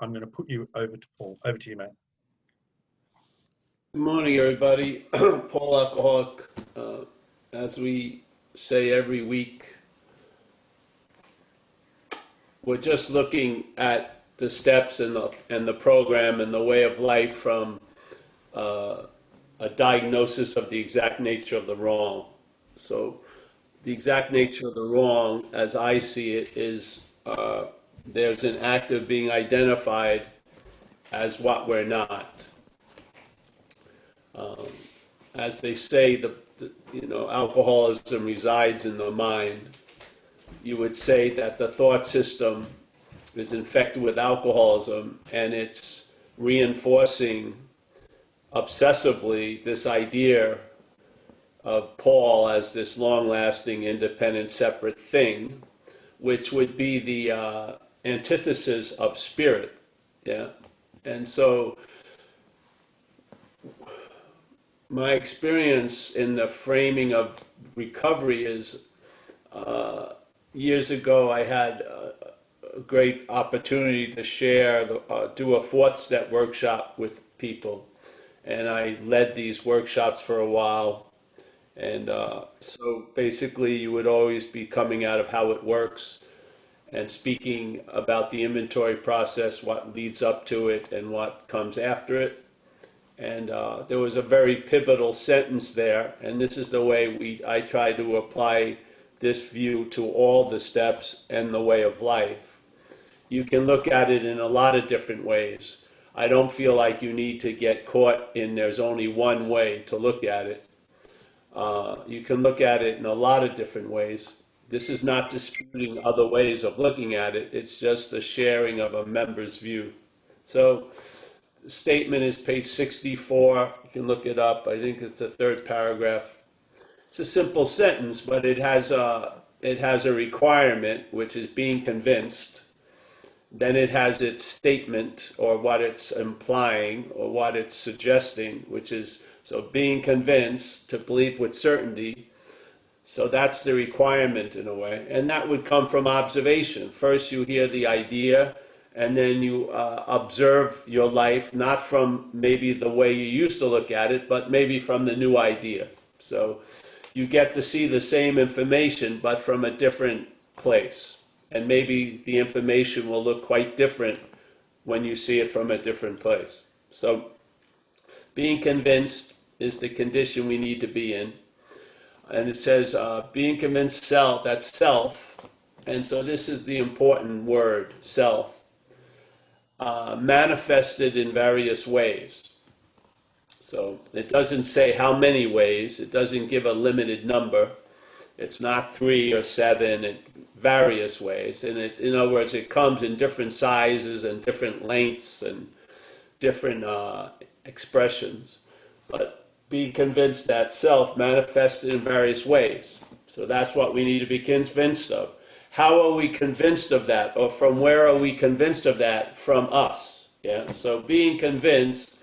I'm going to put you over to Paul. Over to you, mate. Good morning, everybody. Paul Alcoholic. As we say every week, we're just looking at the steps and the program and the way of life from a diagnosis of the exact nature of the wrong. So the exact nature of the wrong, as I see it, is there's an act of being identified as what we're not. As they say, alcoholism resides in the mind. You would say that the thought system is infected with alcoholism, and it's reinforcing obsessively this idea of Paul as this long-lasting, independent, separate thing, which would be the antithesis of spirit. Yeah, and so my experience in the framing of recovery is years ago I had a great opportunity to share, do a fourth step workshop with people. And I led these workshops for a while. And so basically you would always be coming out of how it works and speaking about the inventory process, what leads up to it and what comes after it. And there was a very pivotal sentence there, and this is the way I try to apply this view to all the steps and the way of life. You can look at it in a lot of different ways. I don't feel like you need to get caught in there's only one way to look at it. You can look at it in a lot of different ways. This is not disputing other ways of looking at it. It's just a sharing of a member's view. So the statement is page 64. You can look it up. I think it's the third paragraph. It's a simple sentence, but it has a requirement, which is being convinced. Then it has its statement, or what it's implying, or what it's suggesting, which is, so being convinced, to believe with certainty. So that's the requirement in a way. And that would come from observation. First you hear the idea, and then you observe your life, not from maybe the way you used to look at it, but maybe from the new idea. So you get to see the same information, but from a different place. And maybe the information will look quite different when you see it from a different place. So being convinced is the condition we need to be in. And it says being convinced self, that's self. And so this is the important word, self. Manifested in various ways. So it doesn't say how many ways. It doesn't give a limited number. It's not 3 or 7. It various ways. And in other words, it comes in different sizes and different lengths and different expressions. But be convinced that self manifested in various ways. So that's what we need to be convinced of. How are we convinced of that? Or from where are we convinced of that? From us. Yeah. So being convinced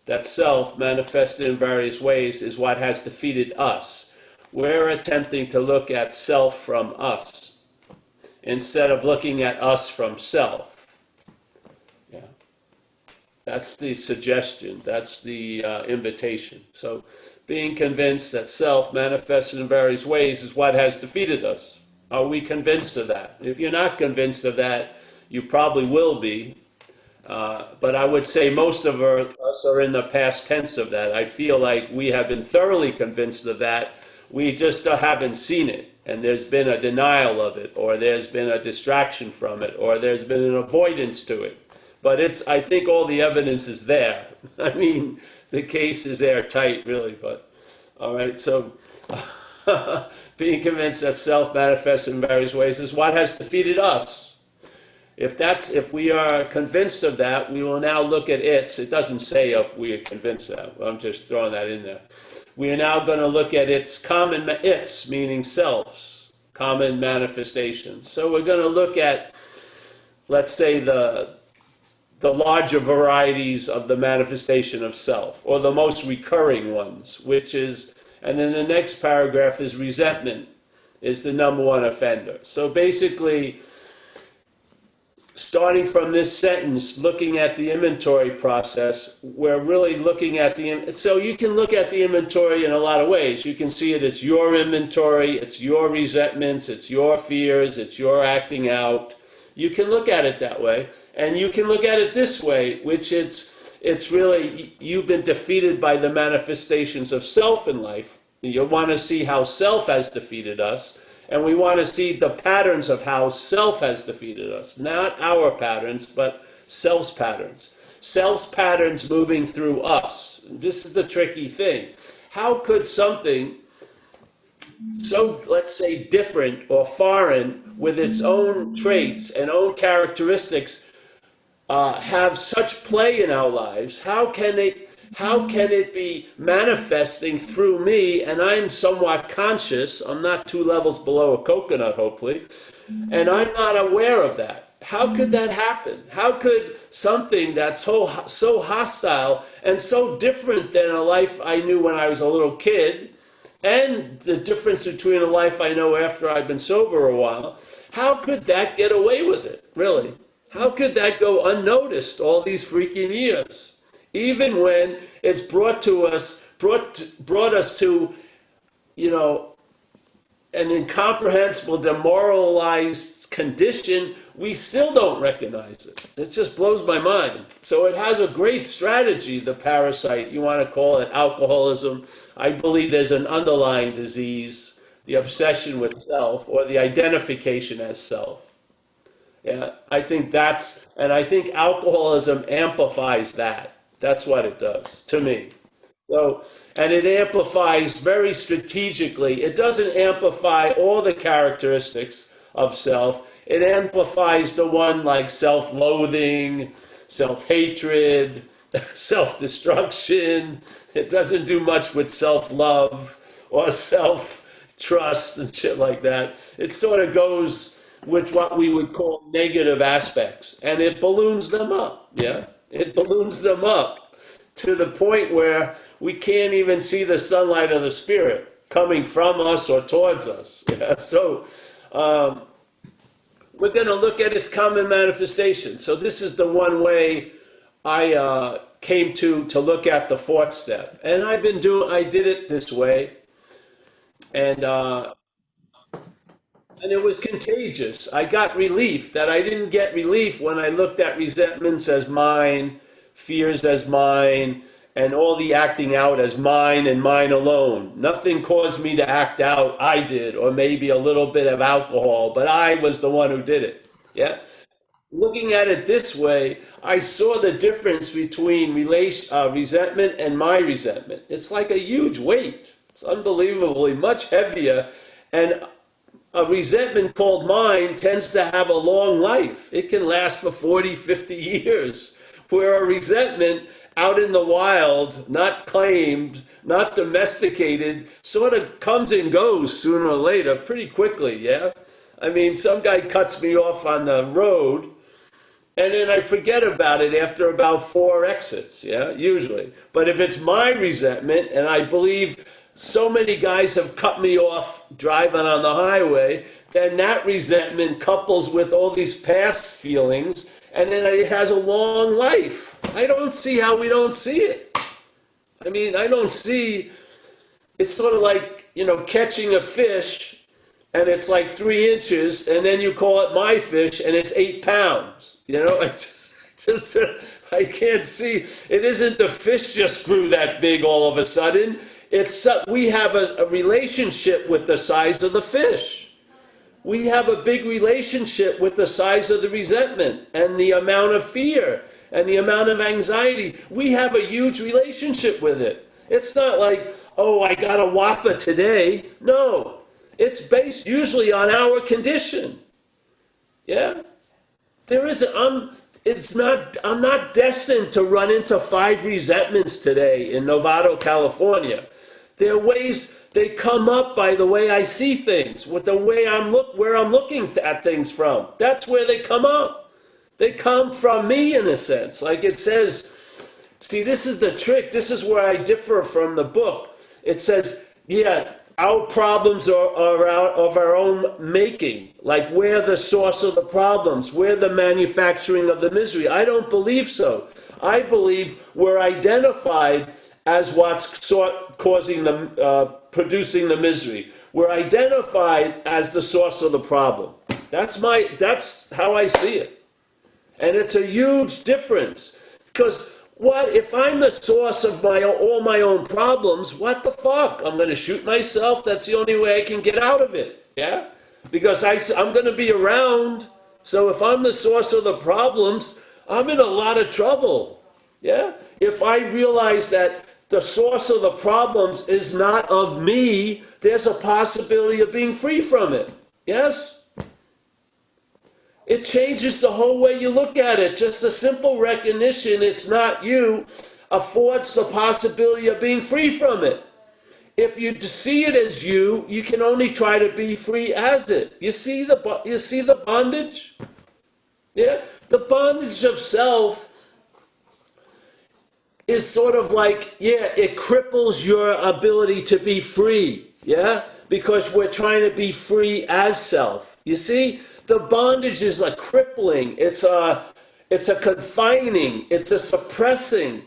that self manifested in various ways is what has defeated us. We're attempting to look at self from us instead of looking at us from self. Yeah. That's the suggestion. That's the invitation. So being convinced that self manifested in various ways is what has defeated us. Are we convinced of that? If you're not convinced of that, you probably will be. But I would say most of us are in the past tense of that. I feel like we have been thoroughly convinced of that. We just haven't seen it. And there's been a denial of it, or there's been a distraction from it, or there's been an avoidance to it. But I think all the evidence is there. I mean, the case is airtight, really. But all right, so being convinced that self manifests in various ways is what has defeated us. If we are convinced of that, we will now look at its. It doesn't say if we are convinced of that. I'm just throwing that in there. We are now going to look at its, meaning selves, common manifestations. So we're going to look at, let's say, the larger varieties of the manifestation of self, or the most recurring ones, which is, and then the next paragraph is resentment is the number one offender. So basically, starting from this sentence, looking at the inventory process, we're really looking at so you can look at the inventory in a lot of ways. You can see it's your inventory, it's your resentments, it's your fears, it's your acting out. You can look at it that way, and you can look at it this way, which it's really, you've been defeated by the manifestations of self in life. You want to see how self has defeated us, and we want to see the patterns of how self has defeated us. Not our patterns, but self's patterns. Self's patterns moving through us. This is the tricky thing. How could something so, let's say, different or foreign with its own traits and own characteristics have such play in our lives? How can it be manifesting through me, and I'm somewhat conscious, I'm not 2 levels below a coconut, hopefully, and I'm not aware of that? How could that happen? How could something that's so hostile and so different than a life I knew when I was a little kid, and the difference between a life I know after I've been sober a while, how could that get away with it, really? How could that go unnoticed all these freaking years? Even when it's brought us to, an incomprehensible, demoralized condition, we still don't recognize it. It just blows my mind. So it has a great strategy, the parasite. You want to call it alcoholism. I believe there's an underlying disease, the obsession with self, or the identification as self. Yeah, I think alcoholism amplifies that. That's what it does to me. So, and it amplifies very strategically. It doesn't amplify all the characteristics of self. It amplifies the one like self-loathing, self-hatred, self-destruction. It doesn't do much with self-love or self-trust and shit like that. It sort of goes with what we would call negative aspects, and it balloons them up. Yeah, it balloons them up to the point where we can't even see the sunlight of the spirit coming from us or towards us. Yeah? So we're going to look at its common manifestation. So this is the one way I came to look at the 4th step, and I did it this way, and it was contagious. I got relief that I didn't get relief when I looked at resentments as mine, fears as mine, and all the acting out as mine and mine alone. Nothing caused me to act out. I did, or maybe a little bit of alcohol, but I was the one who did it. Yeah. Looking at it this way, I saw the difference between resentment and my resentment. It's like a huge weight. It's unbelievably much heavier, and a resentment called mine tends to have a long life. It can last for 40, 50 years. Where a resentment out in the wild, not claimed, not domesticated, sort of comes and goes sooner or later pretty quickly, yeah? I mean, some guy cuts me off on the road, and then I forget about it after about 4 exits, yeah, usually. But if it's my resentment, and I believe so many guys have cut me off driving on the highway, then that resentment couples with all these past feelings, and then it has a long life. I don't see how we don't see it. I mean, I don't see, it's sort of like, catching a fish, and it's like 3 inches, and then you call it my fish, and it's 8 pounds. I can't see. It isn't the fish just grew that big all of a sudden. We have a relationship with the size of the fish. We have a big relationship with the size of the resentment and the amount of fear and the amount of anxiety. We have a huge relationship with it. It's not like, oh, I got a whopper today. No, it's based usually on our condition. Yeah? I'm not destined to run into 5 resentments today in Novato, California. There are ways they come up by the way I see things, with the way where I'm looking at things from. That's where they come up. They come from me in a sense. Like it says, see, this is the trick. This is where I differ from the book. It says, yeah, our problems are out of our own making. Like we're the source of the problems. We're the manufacturing of the misery. I don't believe so. I believe we're identified as what's causing the, producing the misery. We're identified as the source of the problem. That's how I see it. And it's a huge difference. Because what if I'm the source of all my own problems? What the fuck? I'm going to shoot myself. That's the only way I can get out of it. Yeah, because I'm going to be around. So if I'm the source of the problems, I'm in a lot of trouble. Yeah, if I realize that the source of the problems is not of me, there's a possibility of being free from it. Yes. It changes the whole way you look at it. Just a simple recognition it's not you affords the possibility of being free from it. If you see it as you, you can only try to be free as it. You see the bondage? Yeah? The bondage of self is sort of like, yeah, it cripples your ability to be free. Yeah? Because we're trying to be free as self. You see? The bondage is a crippling, it's a confining, it's a suppressing,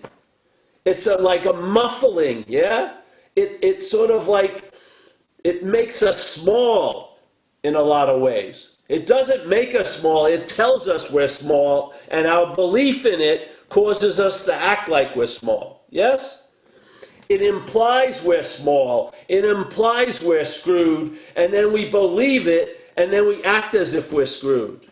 it's like a muffling, yeah? It's sort of like, it makes us small in a lot of ways. It doesn't make us small, it tells us we're small, and our belief in it causes us to act like we're small, yes? It implies we're small, it implies we're screwed, and then we believe it, and then we act as if we're screwed.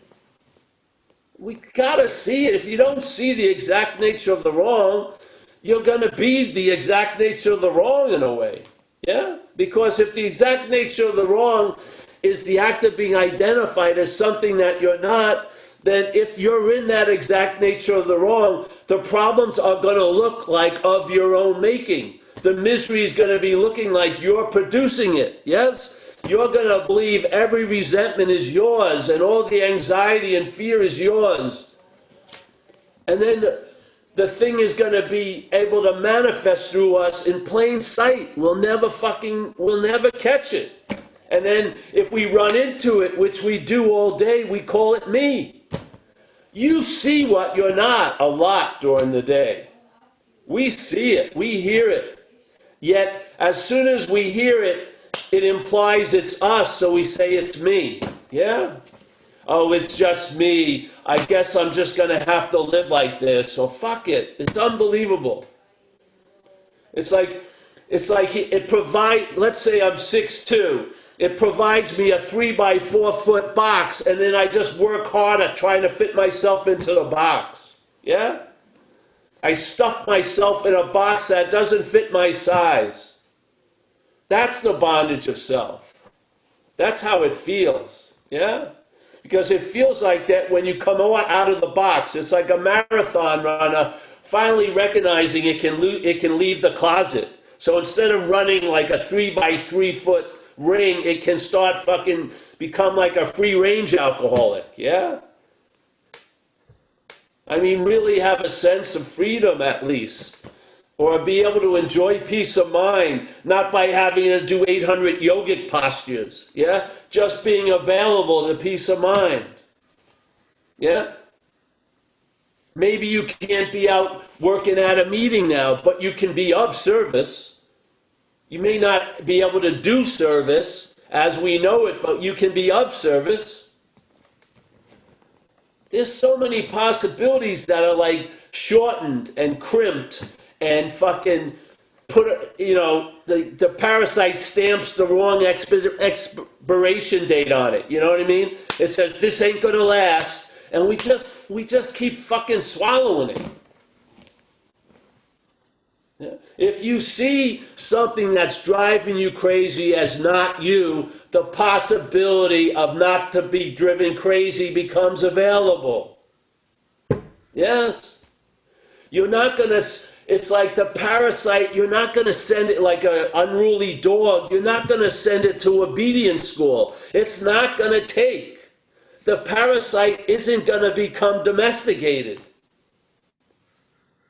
We gotta see it. If you don't see the exact nature of the wrong, you're gonna be the exact nature of the wrong in a way. Yeah? Because if the exact nature of the wrong is the act of being identified as something that you're not, then if you're in that exact nature of the wrong, the problems are gonna look like of your own making. The misery is gonna be looking like you're producing it. Yes? You're going to believe every resentment is yours and all the anxiety and fear is yours. And then the thing is going to be able to manifest through us in plain sight. We'll never catch it. And then if we run into it, which we do all day, we call it me. You see what you're not a lot during the day. We see it. We hear it. Yet, as soon as we hear it, it implies it's us, so we say it's me. Yeah? Oh, it's just me. I guess I'm just going to have to live like this. So fuck it. It's unbelievable. It's like it provides, let's say I'm 6'2". It provides me a 3x4 foot box, and then I just work hard at trying to fit myself into the box. Yeah? I stuff myself in a box that doesn't fit my size. That's the bondage of self. That's how it feels, yeah? Because it feels like that when you come out of the box. It's like a marathon runner finally recognizing it can leave the closet. So instead of running like a 3x3 foot ring, it can start become like a free range alcoholic, yeah? I mean, really have a sense of freedom at least. Or be able to enjoy peace of mind, not by having to do 800 yogic postures, yeah? Just being available to peace of mind, yeah? Maybe you can't be out working at a meeting now, but you can be of service. You may not be able to do service as we know it, but you can be of service. There's so many possibilities that are like shortened and crimped and the parasite stamps the wrong expiration date on it. You know what I mean? It says this ain't gonna last, and we just keep fucking swallowing it. Yeah. If you see something that's driving you crazy as not you, the possibility of not to be driven crazy becomes available. Yes. You're not gonna. It's like the parasite, you're not going to send it like an unruly dog. You're not going to send it to obedience school. It's not going to take. The parasite isn't going to become domesticated.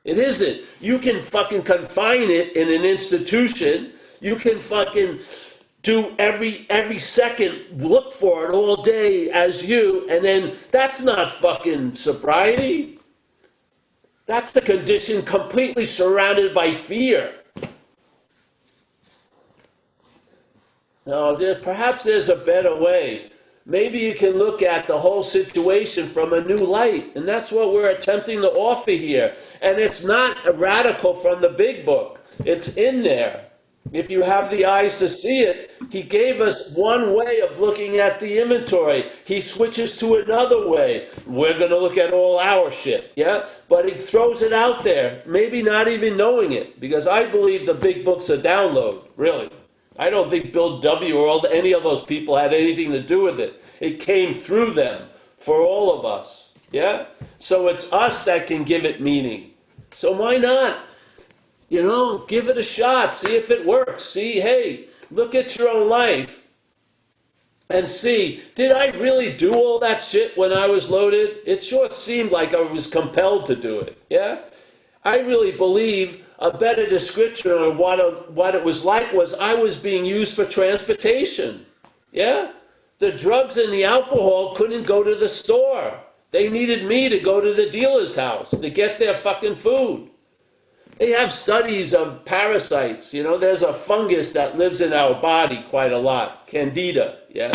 It isn't. You can fucking confine it in an institution. You can fucking do every second, look for it all day as you, and then that's not fucking sobriety. That's the condition completely surrounded by fear. Now, perhaps there's a better way. Maybe you can look at the whole situation from a new light, and that's what we're attempting to offer here. And it's not a radical from the big book. It's in there. If you have the eyes to see it, he gave us one way of looking at the inventory. He switches to another way. We're going to look at all our shit, yeah? But he throws it out there, maybe not even knowing it, because I believe the big book's a download, really. I don't think Bill W. or any of those people had anything to do with it. It came through them for all of us, yeah? So it's us that can give it meaning. So why not? Give it a shot. See if it works. See, hey, look at your own life and see, did I really do all that shit when I was loaded? It sure seemed like I was compelled to do it, yeah? I really believe a better description of what it was like was I was being used for transportation, yeah? The drugs and the alcohol couldn't go to the store. They needed me to go to the dealer's house to get their fucking food. They have studies of parasites. There's a fungus that lives in our body quite a lot. Candida, yeah?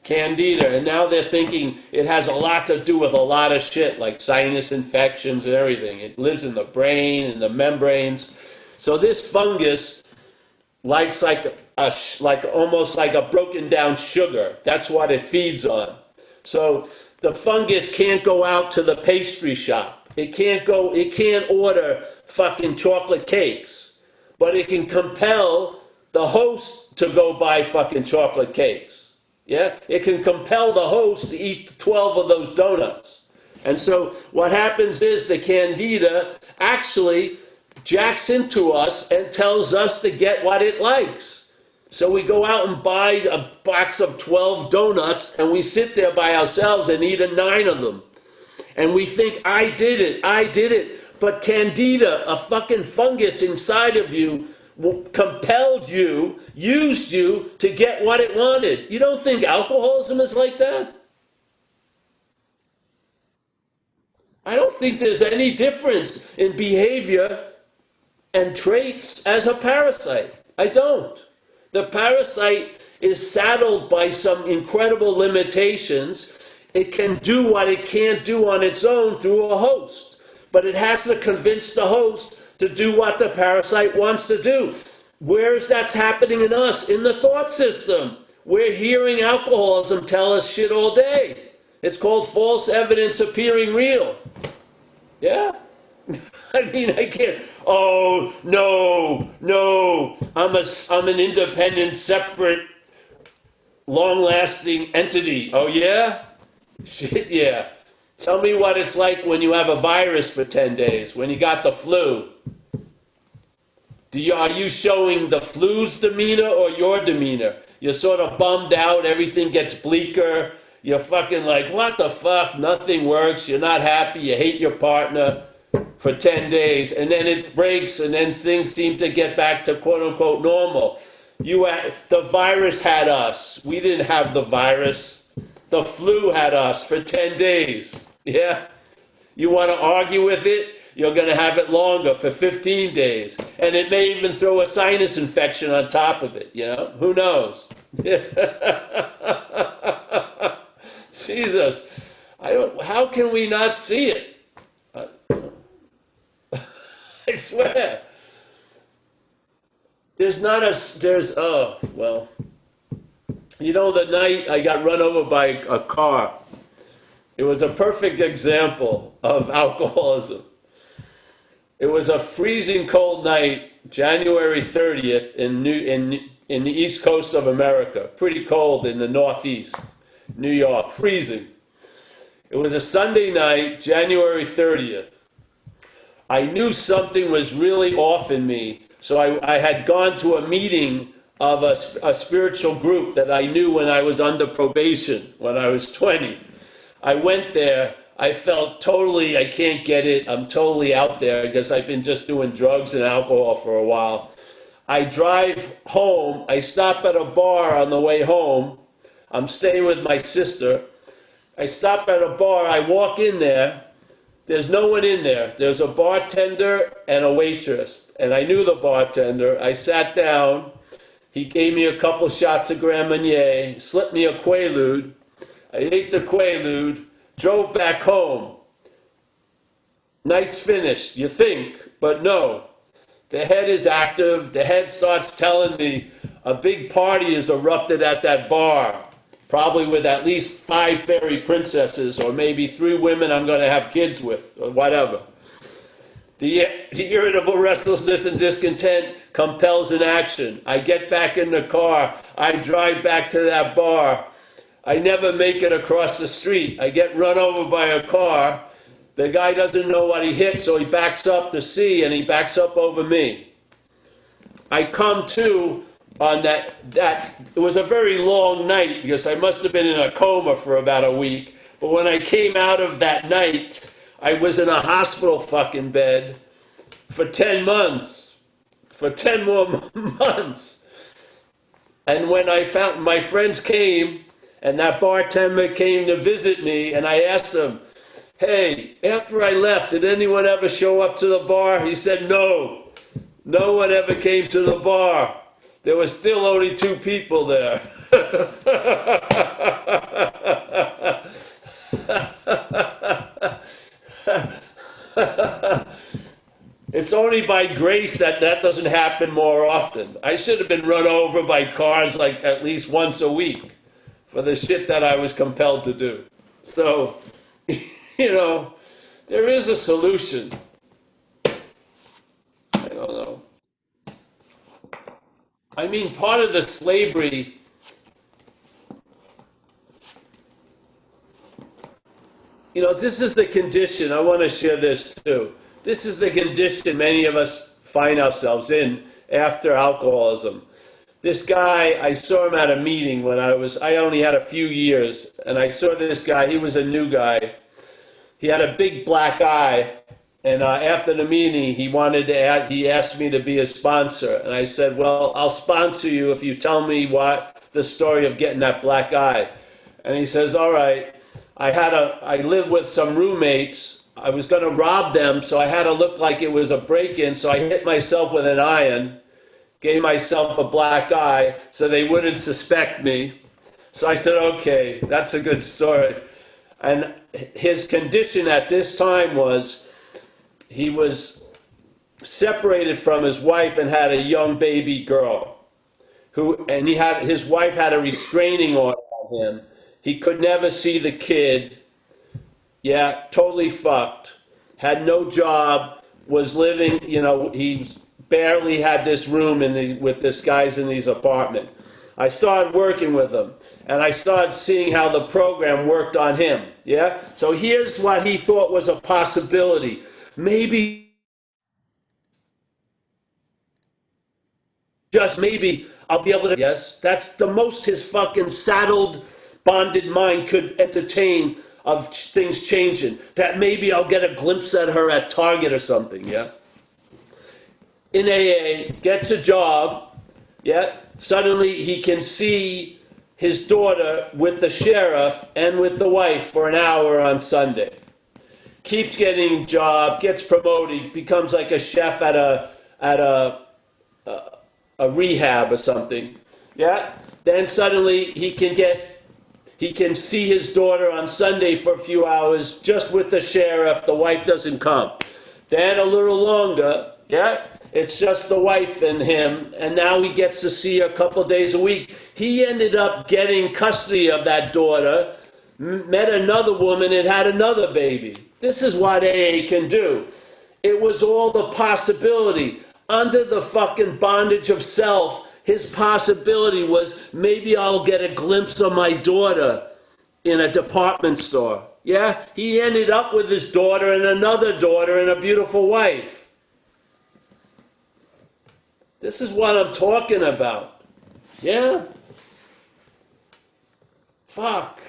Candida. And now they're thinking it has a lot to do with a lot of shit, like sinus infections and everything. It lives in the brain and the membranes. So this fungus likes almost like a broken down sugar. That's what it feeds on. So the fungus can't go out to the pastry shop. It can't order fucking chocolate cakes, but it can compel the host to go buy fucking chocolate cakes. Yeah? It can compel the host to eat 12 of those donuts. And so what happens is the candida actually jacks into us and tells us to get what it likes. So we go out and buy a box of 12 donuts and we sit there by ourselves and eat 9 of them. And we think, I did it. But candida, a fucking fungus inside of you, compelled you, used you to get what it wanted. You don't think alcoholism is like that? I don't think there's any difference in behavior and traits as a parasite. I don't. The parasite is saddled by some incredible limitations. It can do what it can't do on its own through a host. But it has to convince the host to do what the parasite wants to do. Where's that's happening in us? In the thought system. We're hearing alcoholism tell us shit all day. It's called false evidence appearing real. Yeah? I can't. Oh, no. I'm an independent, separate, long-lasting entity. Oh, yeah? Shit, yeah. Tell me what it's like when you have a virus for 10 days, when you got the flu. Are you showing the flu's demeanor or your demeanor? You're sort of bummed out, everything gets bleaker. You're fucking like, what the fuck? Nothing works. You're not happy. You hate your partner for 10 days. And then it breaks, and then things seem to get back to quote-unquote normal. The virus had us. We didn't have the virus. The flu had us for 10 days. Yeah? You want to argue with it? You're going to have it longer for 15 days. And it may even throw a sinus infection on top of it, Who knows? Jesus. How can we not see it? I swear. The night I got run over by a car, it was a perfect example of alcoholism. It was a freezing cold night, January 30th in the east coast of America. Pretty cold in the northeast, New York, freezing. It was a Sunday night, January 30th. I knew something was really off in me, so I had gone to a meeting of a spiritual group that I knew when I was under probation, when I was 20. I went there. I felt totally, I can't get it. I'm totally out there because I've been just doing drugs and alcohol for a while. I drive home. I stop at a bar on the way home. I'm staying with my sister. I stop at a bar. I walk in there. There's no one in there. There's a bartender and a waitress. And I knew the bartender. I sat down. He gave me a couple shots of Grand Marnier, slipped me a Quaalude. I ate the Quaalude, drove back home. Night's finished, you think, but no. The head is active. The head starts telling me a big party is erupted at that bar, probably with at least 5 fairy princesses or maybe 3 women I'm going to have kids with or whatever. The irritable restlessness and discontent compels an action. I get back in the car. I drive back to that bar. I never make it across the street. I get run over by a car. The guy doesn't know what he hit, so he backs up to see, and he backs up over me. I come to on that. It was a very long night because I must have been in a coma for about a week. But when I came out of that night, I was in a hospital fucking bed for 10 months. For 10 more months. And when I found my friends came, and that bartender came to visit me, and I asked him, hey, after I left, did anyone ever show up to the bar? He said, no. No one ever came to the bar. There were still only 2 people there. It's only by grace that doesn't happen more often. I should have been run over by cars like at least once a week for the shit that I was compelled to do. So, there is a solution. I don't know. I mean, part of the slavery, this is the condition. I want to share this too. This is the condition many of us find ourselves in after alcoholism. This guy, I saw him at a meeting when I only had a few years, and I saw this guy. He was a new guy. He had a big black eye, and after the meeting, he asked me to be a sponsor, and I said, well, I'll sponsor you if you tell me what the story of getting that black eye. And he says, all right. I lived with some roommates. I was going to rob them, so I had to look like it was a break-in, so I hit myself with an iron, gave myself a black eye so they wouldn't suspect me. So I said, okay, that's a good story. And his condition at this time was he was separated from his wife and had a young baby girl. His wife had a restraining order on him. He could never see the kid. Yeah, totally fucked. Had no job, was living, he barely had this room with this guy's in his apartment. I started working with him, and I started seeing how the program worked on him. Yeah? So here's what he thought was a possibility. Maybe, just maybe, I'll be able to... Yes, that's the most his fucking saddled, bonded mind could entertain of things changing, that maybe I'll get a glimpse at her at Target or something, yeah? In AA, gets a job, yeah? Suddenly he can see his daughter with the sheriff and with the wife for an hour on Sunday. Keeps getting a job, gets promoted, becomes like a chef at a rehab or something, yeah? Then suddenly he can see his daughter on Sunday for a few hours just with the sheriff. The wife doesn't come. Then a little longer, yeah, it's just the wife and him, and now he gets to see her a couple days a week. He ended up getting custody of that daughter, met another woman, and had another baby. This is what AA can do. It was all the possibility. Under the fucking bondage of self, his possibility was, maybe I'll get a glimpse of my daughter in a department store. Yeah? He ended up with his daughter and another daughter and a beautiful wife. This is what I'm talking about. Yeah? Fuck.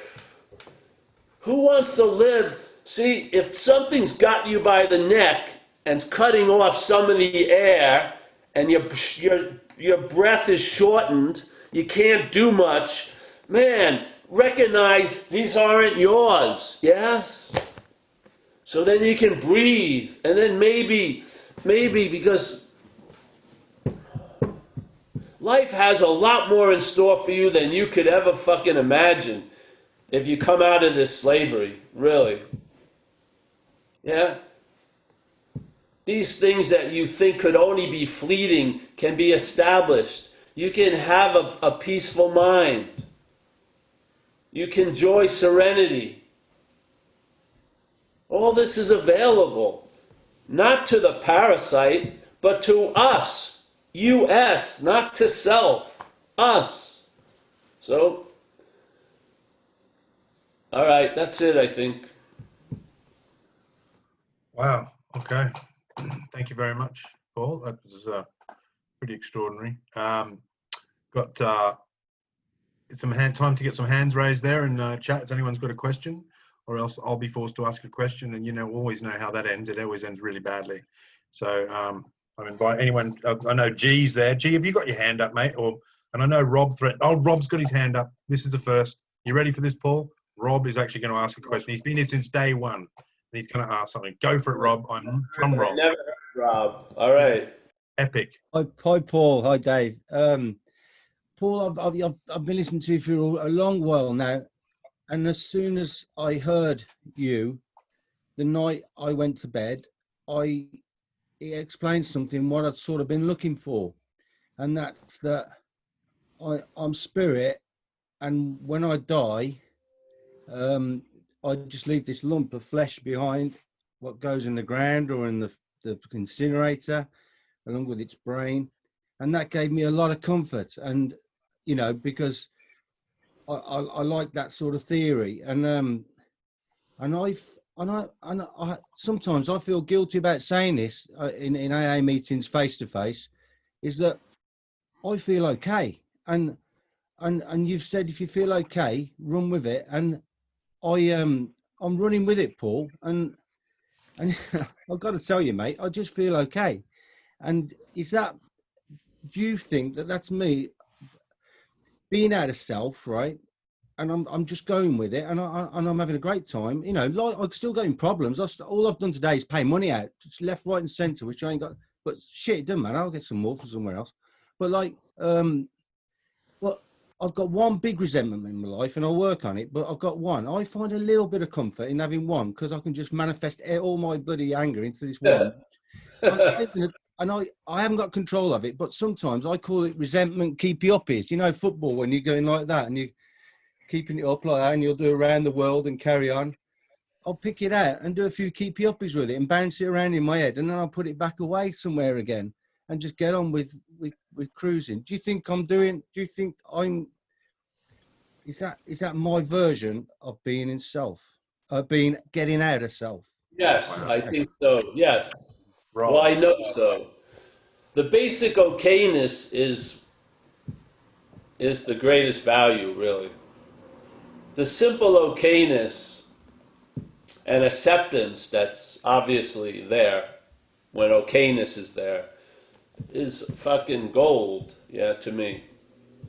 Who wants to live? See, if something's got you by the neck and cutting off some of the air and your breath is shortened, you can't do much, man, recognize these aren't yours, yes? So then you can breathe, and then maybe because life has a lot more in store for you than you could ever fucking imagine if you come out of this slavery, really. Yeah? These things that you think could only be fleeting can be established. You can have a peaceful mind. You can enjoy serenity. All this is available, not to the parasite, but to us. US, not to self. Us. So, all right, that's it, I think. Wow. Okay. Thank you very much, Paul. That was pretty extraordinary. Got time to get some hands raised there in chat. If anyone's got a question, or else I'll be forced to ask a question, and always know how that ends. It always ends really badly. So I invite anyone. I know G's there. G, have you got your hand up, mate? And I know Rob Rob's got his hand up. This is the first. You ready for this, Paul? Rob is actually going to ask a question. He's been here since day one, and he's going to ask something. Go for it, Rob. I'm from Rob. Never heard Rob. All right. Epic. Hi, Paul. Hi, Dave. Paul, I've been listening to you for a long while now, and as soon as I heard you, the night I went to bed, it explained something what I'd sort of been looking for, and that's that I'm spirit, and when I die, I just leave this lump of flesh behind, what goes in the ground or in the incinerator, along with its brain, and that gave me a lot of comfort. And because I like that sort of theory, and I sometimes I feel guilty about saying this in AA meetings face to face, is that I feel okay, and you've said if you feel okay, run with it, and I'm running with it, Paul, and I've got to tell you, mate, I just feel okay. And do you think that that's me being out of self, right? And I'm just going with it, and I'm having a great time. Like I'm still getting problems. All I've done today is pay money out, just left, right, and centre, which I ain't got. But shit, it doesn't matter. I'll get some more from somewhere else. But well, I've got one big resentment in my life, and I'll work on it. But I've got one. I find a little bit of comfort in having one, because I can just manifest all my bloody anger into this one. And I haven't got control of it, but sometimes I call it resentment keepy uppies. Football, when you're going like that and you're keeping it up like that, and you'll do around the world and carry on. I'll pick it out and do a few keepy uppies with it and bounce it around in my head, and then I'll put it back away somewhere again and just get on with cruising. Do you think is that my version of being in self, getting out of self? Yes, I think so. Yes. Rob. Well, I know so. The basic okayness is the greatest value, really. The simple okayness and acceptance that's obviously there when okayness is there is fucking gold, yeah, to me.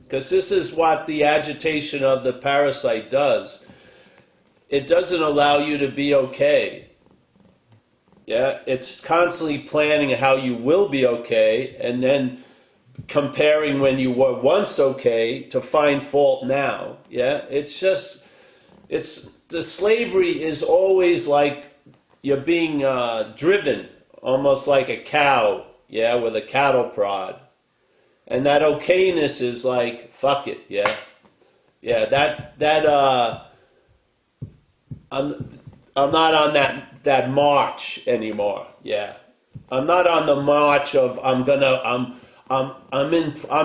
Because this is what the agitation of the parasite does. It doesn't allow you to be okay. Yeah, it's constantly planning how you will be okay, and then comparing when you were once okay to find fault now. Yeah, the slavery is always like you're being driven, almost like a cow, yeah, with a cattle prod. And that okayness is like, fuck it, yeah. Yeah, I'm not on that march anymore. Yeah, I'm not on the march of I'm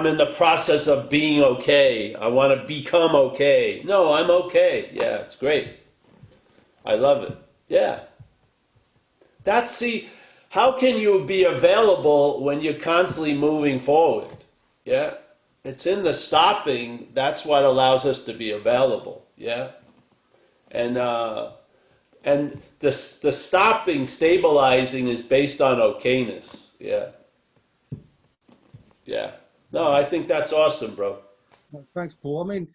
in the process of being okay. I want to become okay. No, I'm okay. Yeah, it's great. I love it. Yeah. How can you be available when you're constantly moving forward? Yeah, it's in the stopping. That's what allows us to be available. Yeah, and the stopping, stabilizing is based on okayness. Yeah. Yeah. No, I think that's awesome, bro. Well, thanks, Paul. I mean,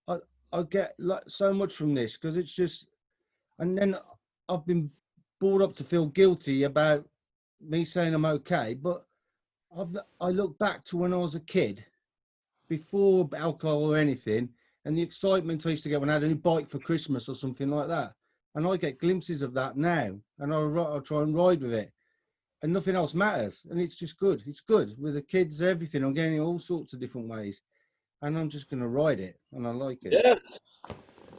I I get like so much from this because it's just, and then I've been brought up to feel guilty about me saying I'm okay, but I look back to when I was a kid, before alcohol or anything, and the excitement I used to get when I had a new bike for Christmas or something like that. And I get glimpses of that now, and I'll try and ride with it, and nothing else matters. And it's just good. It's good with the kids, everything. I'm getting all sorts of different ways, and I'm just going to ride it, and I like it. Yes.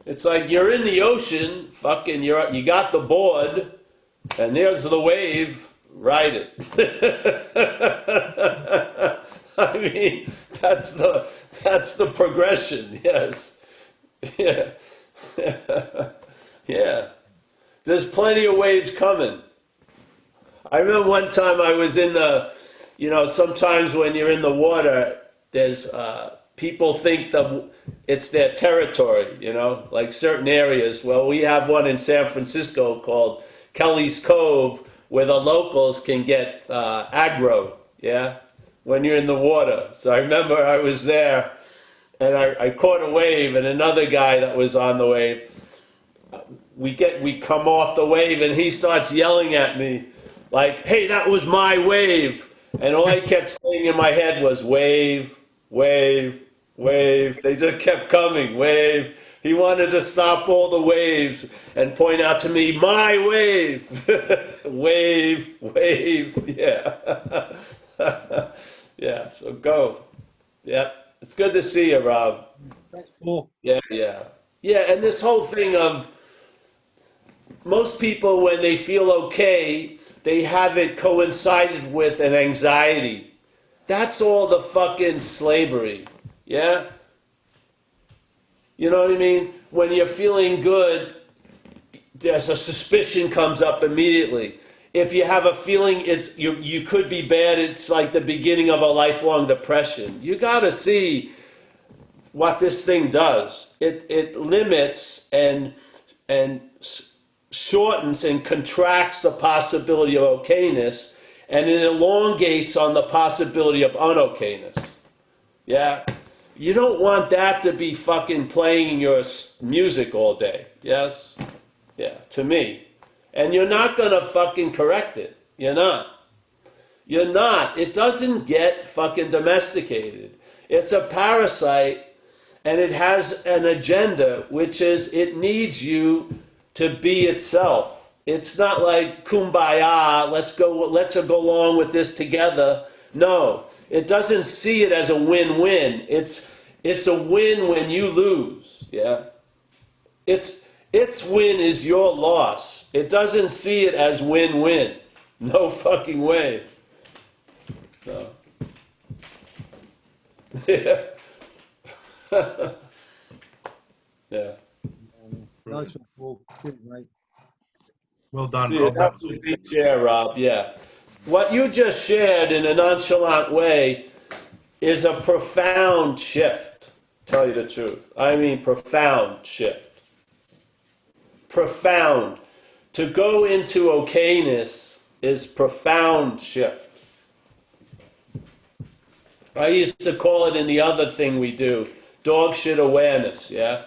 It's like you're in the ocean, fucking, you got the board, and there's the wave. Ride it. I mean, that's the progression. Yes. Yeah. Yeah. There's plenty of waves coming. I remember one time I was in sometimes when you're in the water, there's people think that it's their territory, like certain areas. Well, we have one in San Francisco called Kelly's Cove where the locals can get aggro, yeah, when you're in the water. So I remember I was there and I caught a wave, and another guy that was on the wave, we come off the wave and he starts yelling at me like, "Hey, that was my wave." And all I kept saying in my head was wave, wave, wave. They just kept coming, wave. He wanted to stop all the waves and point out to me, my wave. Wave, wave, yeah. Yeah, so go. Yeah, it's good to see you, Rob. Thanks, Paul. Yeah, yeah. Yeah, and this whole thing of most people, when they feel okay, they have it coincided with an anxiety. That's all the fucking slavery. Yeah? You know what I mean? When you're feeling good, there's a suspicion comes up immediately. If you have a feeling you could be bad, it's like the beginning of a lifelong depression. You got to see what this thing does. It limits and shortens and contracts the possibility of okayness, and it elongates on the possibility of unokayness. Yeah? You don't want that to be fucking playing your music all day. Yes? Yeah, to me. And you're not going to fucking correct it. You're not. You're not. It doesn't get fucking domesticated. It's a parasite, and it has an agenda, which is it needs you to be itself. It's not like kumbaya, let's go along with this together. No, it doesn't see it as a win-win. It's a win when you lose. Yeah, its win is your loss. It doesn't see it as win-win. No fucking way. No. Yeah. Yeah. Nice one, Paul. Good, mate. Well done, See, Rob. that was a big share, Rob. Yeah. What you just shared in a nonchalant way is a profound shift, tell you the truth. I mean, profound shift. Profound. To go into okayness is profound shift. I used to call it in the other thing we do, dog shit awareness, yeah?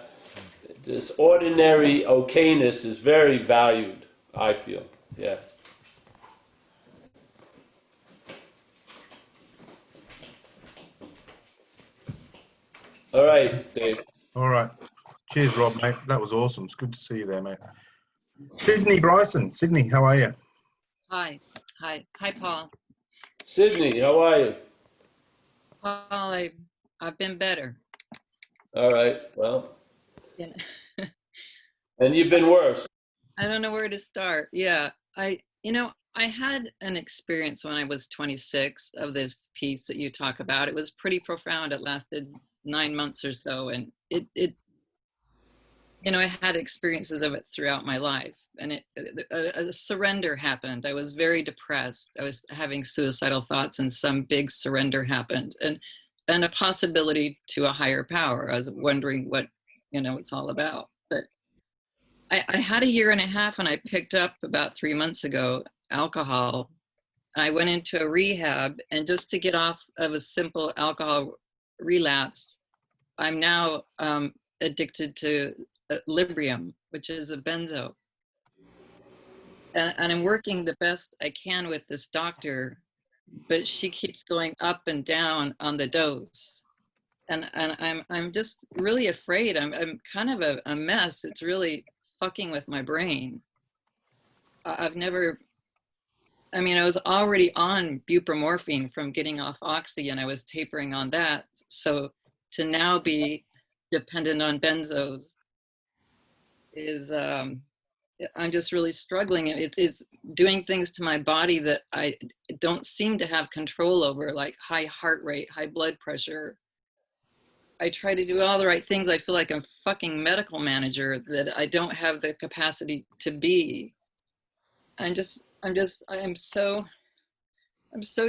This ordinary okayness is very valued, I feel, yeah. All right, Dave. All right. Cheers, Rob, mate. That was awesome. It's good to see you there, mate. Sydney Bryson. Sydney, how are you? Hi. Hi, Paul. Sydney, how are you? Paul, I've been better. All right, well, You know, and you've been worse. I don't know where to start. Yeah, I had an experience when I was 26 of this piece that you talk about. It was pretty profound. It lasted 9 months or so, and I had experiences of it throughout my life. And a surrender happened. I was very depressed. I was having suicidal thoughts, and some big surrender happened, and a possibility to a higher power. I was wondering what it's all about. But I had a year and a half, and I picked up about 3 months ago alcohol I went into a rehab, and just to get off of a simple alcohol relapse, I'm now addicted to Librium, which is a benzo. And I'm working the best I can with this doctor, but she keeps going up and down on the dose. And I'm just really afraid. I'm kind of a mess. It's really fucking with my brain. I've never, I mean, I was already on buprenorphine from getting off oxy, and I was tapering on that. So to now be dependent on benzos is, I'm just really struggling. It's doing things to my body that I don't seem to have control over, like high heart rate, high blood pressure. I try to do all the right things. I feel like I'm fucking medical manager that I don't have the capacity to be. I'm so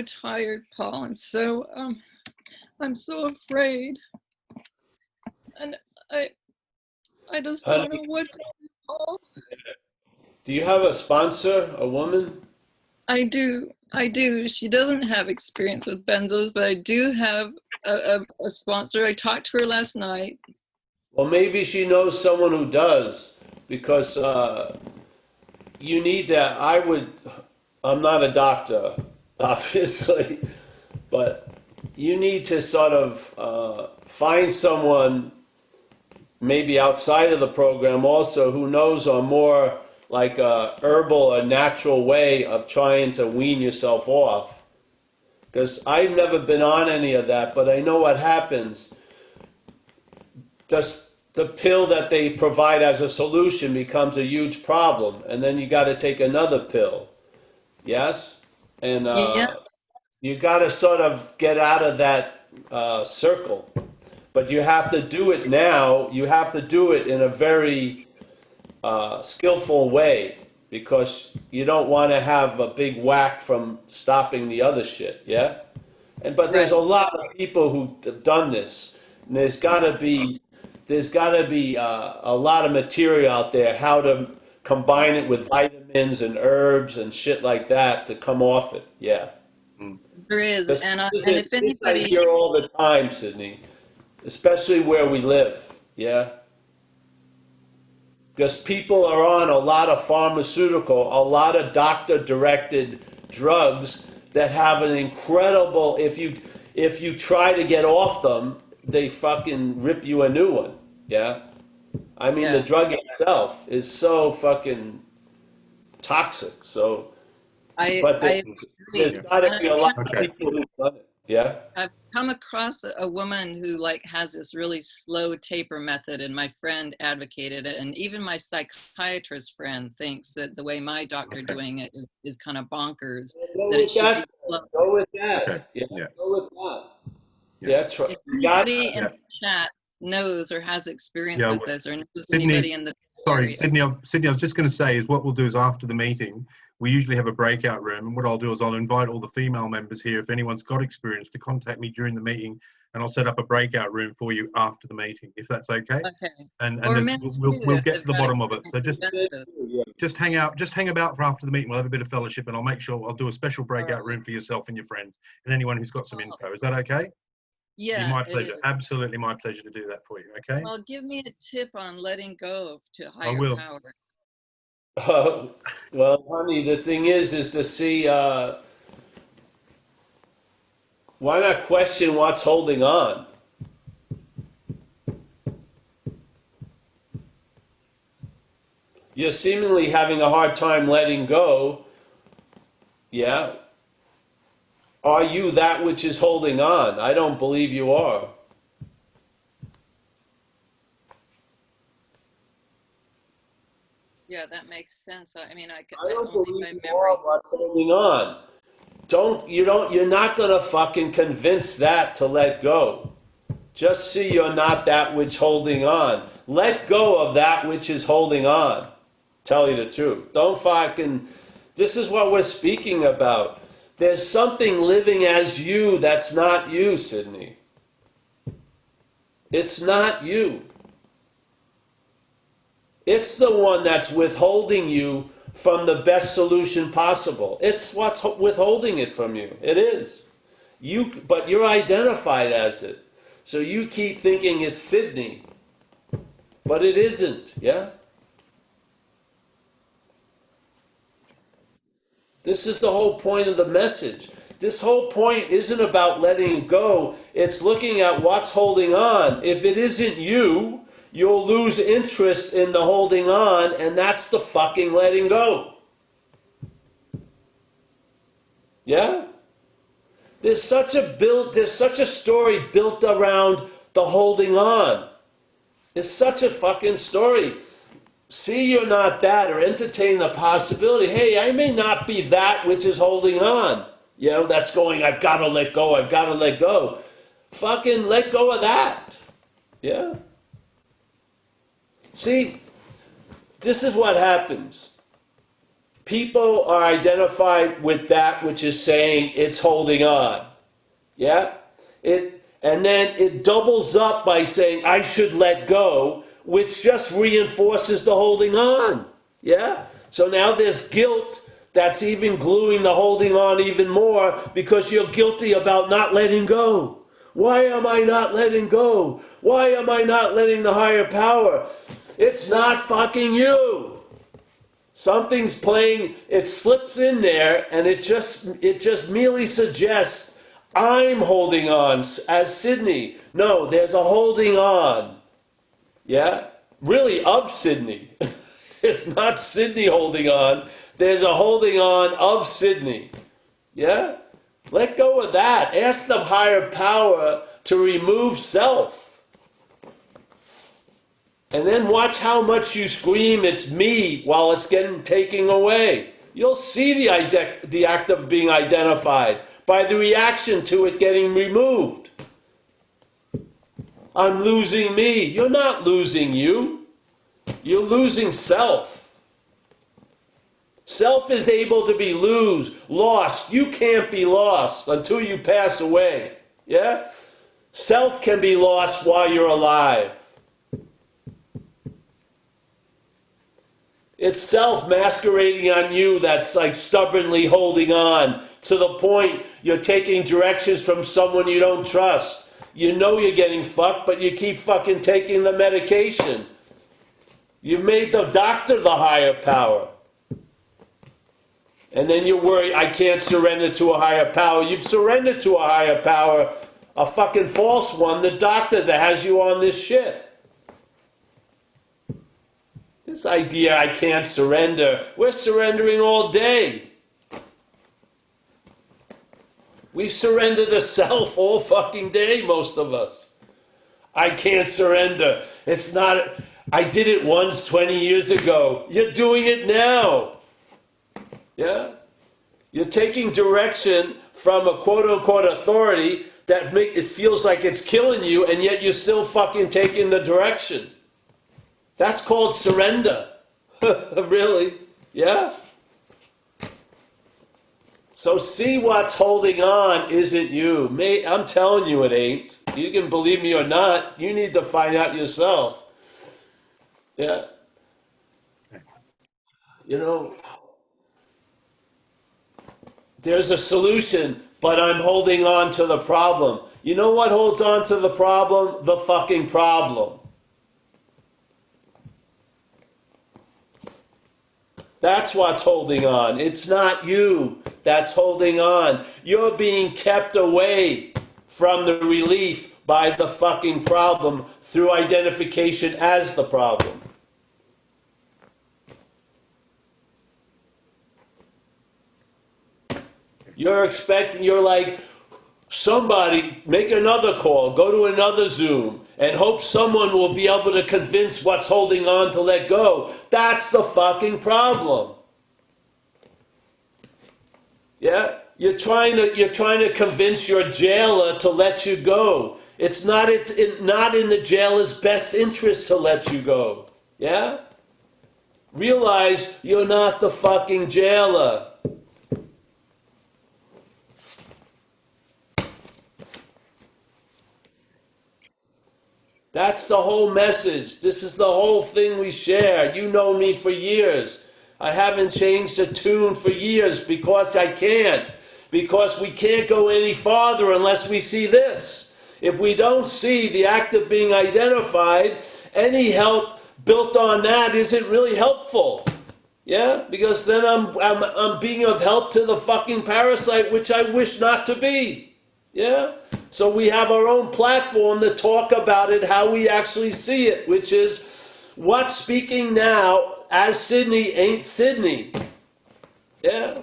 tired, Paul. I'm so afraid. And I just don't know what to do, Paul. Do you have a sponsor, a woman? I do. She doesn't have experience with benzos, but I do have a sponsor. I talked to her last night. Well, maybe she knows someone who does, because you need that. I'm not a doctor, obviously, but you need to sort of find someone maybe outside of the program also who knows a more like a herbal, a natural way of trying to wean yourself off. Because I've never been on any of that, but I know what happens. Just the pill that they provide as a solution becomes a huge problem, and then you got to take another pill. Yes? And Yes. you got to sort of get out of that circle. But you have to do it now. You have to do it in a very skillful way, because you don't want to have a big whack from stopping the other shit. Yeah? But there's a lot of people who've done this, and there's got to be a lot of material out there how to combine it with vitamins and herbs and shit like that to come off it. Yeah. There is, and if This I anybody, hear all the time, Sydney, especially where we live. Yeah. Because people are on a lot of pharmaceutical, a lot of doctor-directed drugs that have an incredible. If you try to get off them, they fucking rip you a new one. Yeah. I mean, the drug itself is so fucking toxic. So, but there's got to be a lot of people who've done it. Yeah. I've come across a woman who like has this really slow taper method, and my friend advocated it, and even my psychiatrist friend thinks that the way my doctor doing it is kind of bonkers. Go That it with should that. be slow. Go with that. Okay. Yeah. Go with that. Yeah. If anybody in the chat knows or has experience with this, or knows anybody in the area. Sydney, I was just going to say is what we'll do is after the meeting, we usually have a breakout room, and what I'll do is I'll invite all the female members here, if anyone's got experience, to contact me during the meeting, and I'll set up a breakout room for you after the meeting, if that's okay. Okay. And we'll get to the bottom of it. So just hang about for after the meeting. We'll have a bit of fellowship, and I'll make sure I'll do a special breakout room for yourself and your friends and anyone who's got some info. Is that okay? Yeah, my pleasure. Absolutely my pleasure to do that for you. Okay. Well, give me a tip on letting go to higher power. Well, honey, the thing is to see. Why not question what's holding on? You're seemingly having a hard time letting go. Yeah. Are you that which is holding on? I don't believe you are. Yeah, that makes sense. I mean, I don't only believe by you memory. are what's holding on. You're not gonna fucking convince that to let go. Just see you're not that which holding on. Let go of that which is holding on. Tell you the truth. Don't fucking. This is what we're speaking about. There's something living as you that's not you, Sydney. It's not you. It's the one that's withholding you from the best solution possible. It's what's withholding it from you. It is. But you're identified as it. So you keep thinking it's Sydney, but it isn't, yeah? This is the whole point of the message. This whole point isn't about letting go. It's looking at what's holding on. If it isn't you, you'll lose interest in the holding on, and that's the fucking letting go. Yeah? There's such a story built around the holding on. It's such a fucking story. See you're not that, or entertain the possibility, hey, I may not be that which is holding on. You know, that's going, I've got to let go, I've got to let go. Fucking let go of that. Yeah? See, this is what happens. People are identified with that which is saying it's holding on. Yeah? And then it doubles up by saying, I should let go, which just reinforces the holding on. Yeah? So now there's guilt that's even gluing the holding on even more because you're guilty about not letting go. Why am I not letting go? Why am I not letting the higher power? It's not fucking you. Something's playing, it slips in there, and it just merely suggests I'm holding on as Sydney. No, there's a holding on. Yeah? Really of Sydney. It's not Sydney holding on. There's a holding on of Sydney. Yeah? Let go of that. Ask the higher power to remove self. And then watch how much you scream, it's me, while it's getting taken away. You'll see the act of being identified by the reaction to it getting removed. I'm losing me. You're not losing you. You're losing self. Self is able to be lost. You can't be lost until you pass away. Yeah? Self can be lost while you're alive. It's self masquerading on you that's like stubbornly holding on to the point you're taking directions from someone you don't trust. You know you're getting fucked, but you keep fucking taking the medication. You've made the doctor the higher power. And then you're worried, I can't surrender to a higher power. You've surrendered to a higher power, a fucking false one, the doctor that has you on this shit. This idea, I can't surrender. We're surrendering all day. We surrender to self all fucking day, most of us. I can't surrender. It's not, I did it once 20 years ago. You're doing it now. Yeah? You're taking direction from a quote-unquote authority that it feels like it's killing you, and yet you're still fucking taking the direction. That's called surrender. Really? Yeah? So see what's holding on isn't you. I'm telling you it ain't. You can believe me or not. You need to find out yourself. Yeah? You know, there's a solution, but I'm holding on to the problem. You know what holds on to the problem? The fucking problem. That's what's holding on. It's not you that's holding on. You're being kept away from the relief by the fucking problem through identification as the problem. You're like, somebody make another call, go to another Zoom, and hope someone will be able to convince what's holding on to let go. That's the fucking problem. Yeah? You're trying to convince your jailer to let you go. It's not in the jailer's best interest to let you go. Yeah? Realize you're not the fucking jailer. That's the whole message. This is the whole thing we share. You know me for years. I haven't changed a tune for years because I can't. Because we can't go any farther unless we see this. If we don't see the act of being identified, any help built on that isn't really helpful. Yeah? Because then I'm being of help to the fucking parasite, which I wish not to be. Yeah? So we have our own platform to talk about it, how we actually see it, which is what's speaking now as Sydney ain't Sydney. Yeah?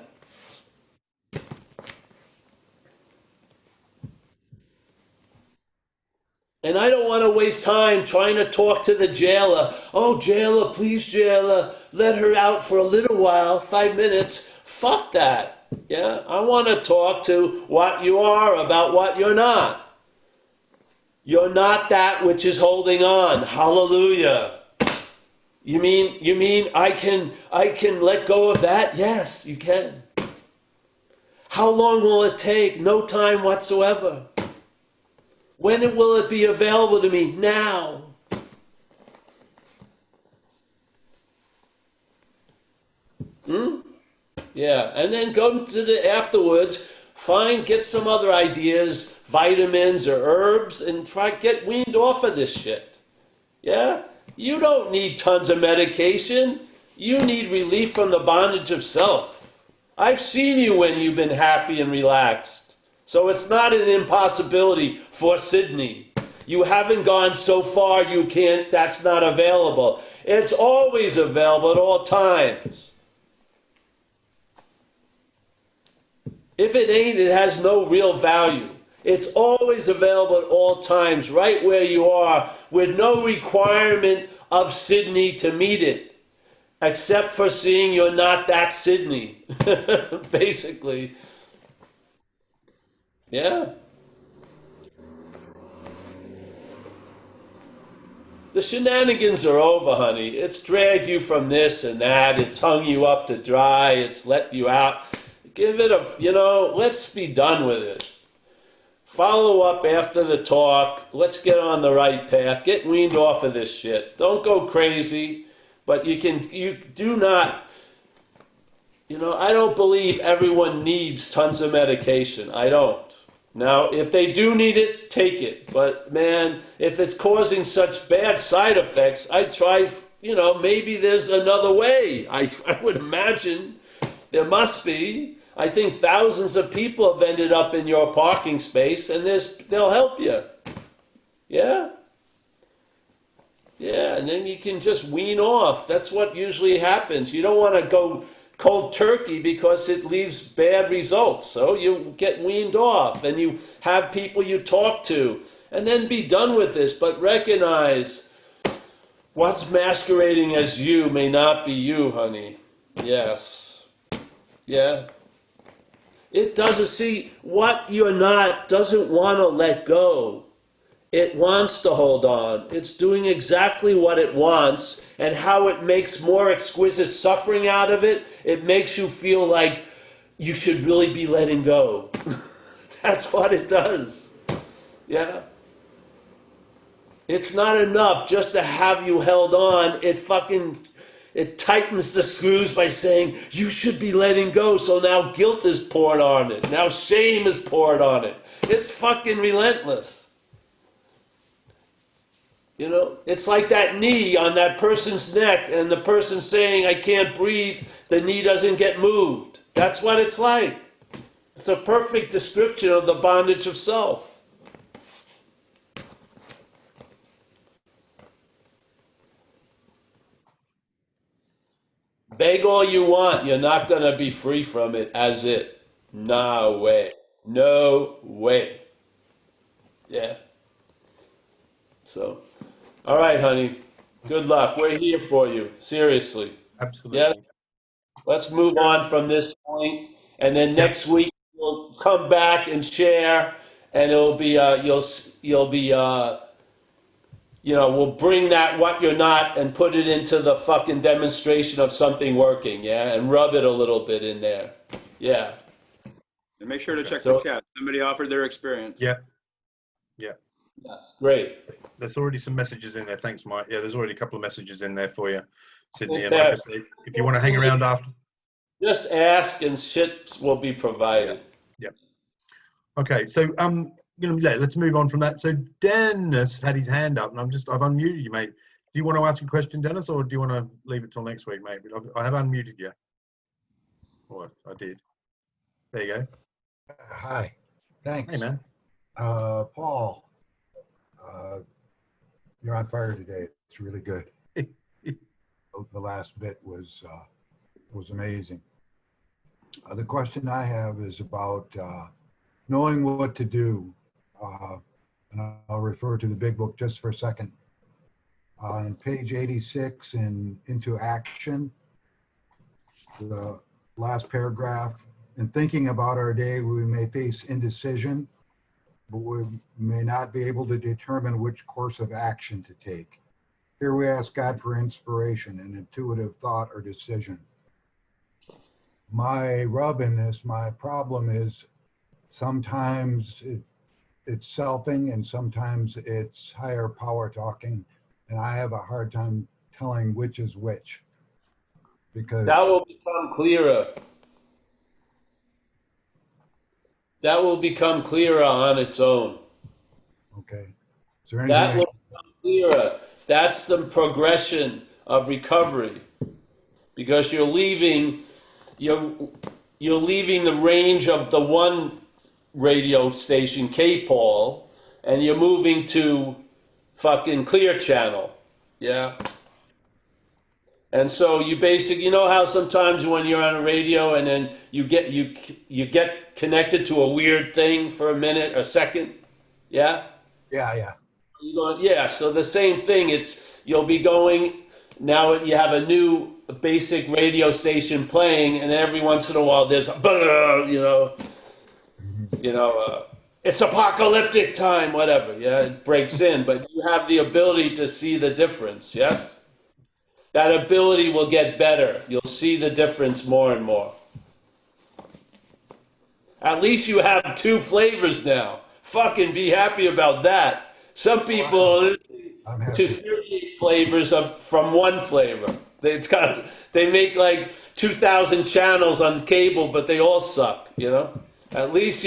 And I don't want to waste time trying to talk to the jailer. Oh, jailer, please, jailer, let her out for a little while, 5 minutes. Fuck that. Yeah, I want to talk to what you are about what you're not. You're not that which is holding on. Hallelujah. You mean I can let go of that? Yes, you can. How long will it take? No time whatsoever. When will it be available to me? Now. Yeah, and then go to the afterwards, get some other ideas, vitamins or herbs, and get weaned off of this shit. Yeah? You don't need tons of medication. You need relief from the bondage of self. I've seen you when you've been happy and relaxed. So it's not an impossibility for Sydney. You haven't gone so far you can't, that's not available. It's always available at all times. If it ain't, it has no real value. It's always available at all times, right where you are, with no requirement of Sydney to meet it, except for seeing you're not that Sydney, basically. Yeah. The shenanigans are over, honey. It's dragged you from this and that. It's hung you up to dry. It's let you out. Give it let's be done with it. Follow up after the talk. Let's get on the right path. Get weaned off of this shit. Don't go crazy, but you do not, I don't believe everyone needs tons of medication. I don't. Now, if they do need it, take it. But man, if it's causing such bad side effects, I'd try, maybe there's another way. I would imagine there must be. I think thousands of people have ended up in your parking space, and they'll help you. Yeah? Yeah, and then you can just wean off. That's what usually happens. You don't want to go cold turkey because it leaves bad results. So you get weaned off, and you have people you talk to, and then be done with this. But recognize what's masquerading as you may not be you, honey. Yes. Yeah. It doesn't see what you're not, doesn't want to let go. It wants to hold on. It's doing exactly what it wants, and how it makes more exquisite suffering out of it. It makes you feel like you should really be letting go. That's what it does. Yeah. It's not enough just to have you held on. It tightens the screws by saying, you should be letting go, so now guilt is poured on it. Now shame is poured on it. It's fucking relentless. It's like that knee on that person's neck, and the person saying, I can't breathe, the knee doesn't get moved. That's what it's like. It's a perfect description of the bondage of self. Beg all you want, you're not going to be free from it as it. No way. No way. Yeah. So, all right, honey. Good luck. We're here for you. Seriously. Absolutely. Yeah. Let's move on from this point, and then next week we'll come back and share, and it'll be you'll be we'll bring that what you're not and put it into the fucking demonstration of something working, yeah, and rub it a little bit in there, yeah. And make sure to check the chat. Somebody offered their experience. Yeah. Yeah. Yes, great. There's already some messages in there. Thanks, Mike. Yeah, there's already a couple of messages in there for you. Sydney. And like I say, if you want to hang around after, just ask and shit will be provided. Yeah. Okay, so let's move on from that. So Dennis had his hand up, and I've unmuted you, mate. Do you want to ask a question, Dennis, or do you want to leave it till next week, mate? I have unmuted you. Oh, I did. There you go. Hi, thanks. Hey, man. Paul, you're on fire today. It's really good. The last bit was amazing. The question I have is about knowing what to do. And I'll refer to the big book just for a second. On page 86 in Into Action, the last paragraph, in thinking about our day, we may face indecision, but we may not be able to determine which course of action to take. Here we ask God for inspiration and intuitive thought or decision. My rub in this, my problem is sometimes it's selfing and sometimes it's higher power talking, and I have a hard time telling which is which. Because that will become clearer. That will become clearer on its own. Okay. Is there anything That will become clearer. That's the progression of recovery, because you're leaving the range of the one radio station, K-Paul, and you're moving to fucking Clear Channel. Yeah. And so you basically, you know how sometimes when you're on a radio and then you get connected to a weird thing for a minute or second? Yeah? Yeah. Yeah, so the same thing, you'll be going, now you have a new basic radio station playing, and every once in a while there's a, it's apocalyptic time, whatever, yeah, it breaks in, but you have the ability to see the difference, yes? That ability will get better. You'll see the difference more and more. At least you have two flavors now. Fucking be happy about that. Some people to 38 flavors from one flavor. They make like 2,000 channels on cable, but they all suck, you know? At least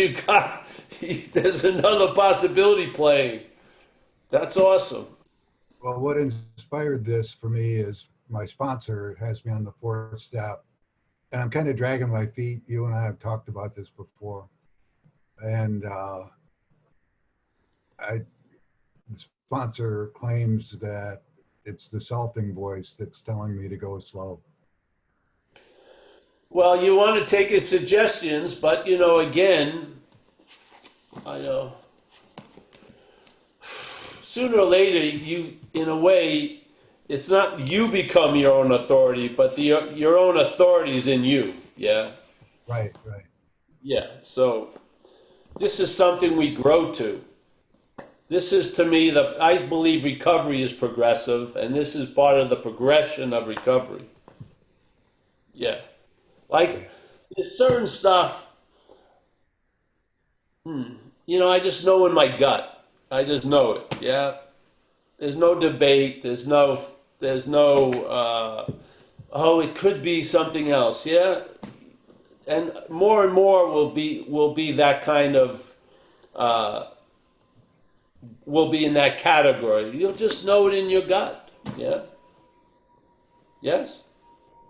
there's another possibility playing. That's awesome. Well, what inspired this for me is my sponsor has me on the fourth step, and I'm kind of dragging my feet. You and I have talked about this before. And the sponsor claims that it's the selfing voice that's telling me to go slow. Well, you want to take his suggestions, but again, I know sooner or later, in a way, it's not you become your own authority, but your own authority is in you. Yeah. Right. Yeah. So this is something we grow to. This is, to me, I believe recovery is progressive, and this is part of the progression of recovery. Yeah. Like, there's certain stuff, I just know in my gut. I just know it, yeah? There's no debate. There's no, it could be something else, yeah? And more will be that kind of, will be in that category. You'll just know it in your gut. Yeah. Yes?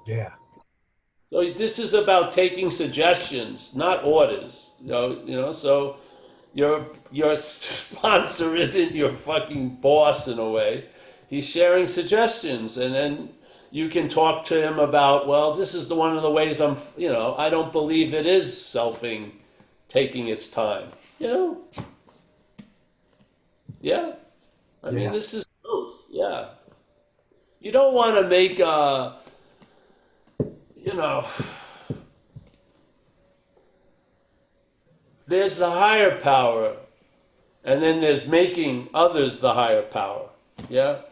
Yeah. So this is about taking suggestions, not orders. So your sponsor isn't your fucking boss in a way. He's sharing suggestions, and then you can talk to him about, well, this is one of the ways I don't believe it is selfing taking its time. Yeah. I mean, this is truth. Yeah. You don't want to make, there's the higher power, and then there's making others the higher power. Yeah.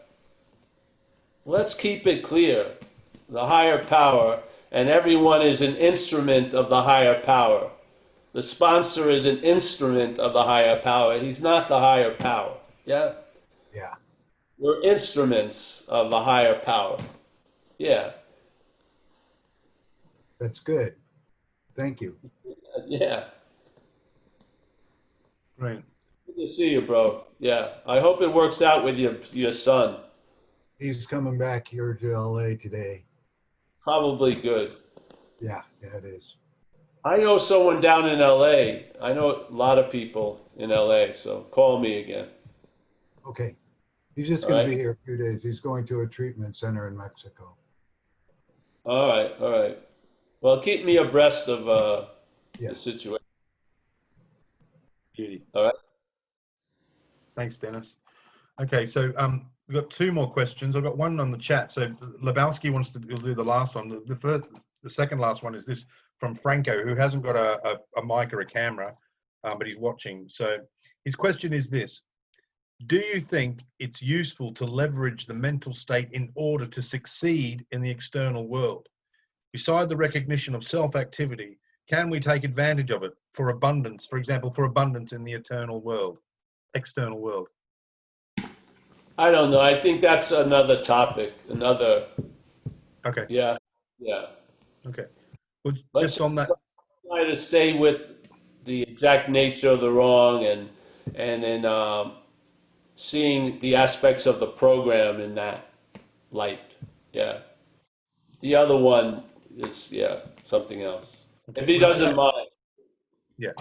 Let's keep it clear. The higher power, and everyone is an instrument of the higher power. The sponsor is an instrument of the higher power. He's not the higher power. Yeah? Yeah. We're instruments of the higher power. Yeah. That's good. Thank you. Yeah. Great. Good to see you, bro. Yeah. I hope it works out with your son. He's coming back here to LA today. Probably good. Yeah, it is. I know someone down in LA. I know a lot of people in LA, so call me again. Okay. He's just All going to right. be here a few days. He's going to a treatment center in Mexico. All right. All right. Well, keep me abreast of the Yes. situation. Beauty. All right. Thanks, Dennis. Okay, so we've got two more questions. I've got one on the chat. So Lebowski wants to do the last one. The second last one is this from Franco, who hasn't got a mic or a camera, but he's watching. So his question is this: do you think it's useful to leverage the mental state in order to succeed in the external world? Beside the recognition of self-activity, can we take advantage of it for abundance, for example, for abundance in the external world? I don't know. I think that's another topic. Another. Okay, Yeah. Yeah. okay. Well, Let's just on just that, try to stay with the exact nature of the wrong and then seeing the aspects of the program in that light. Yeah. The other one is something else. If he well, doesn't mind. yeah.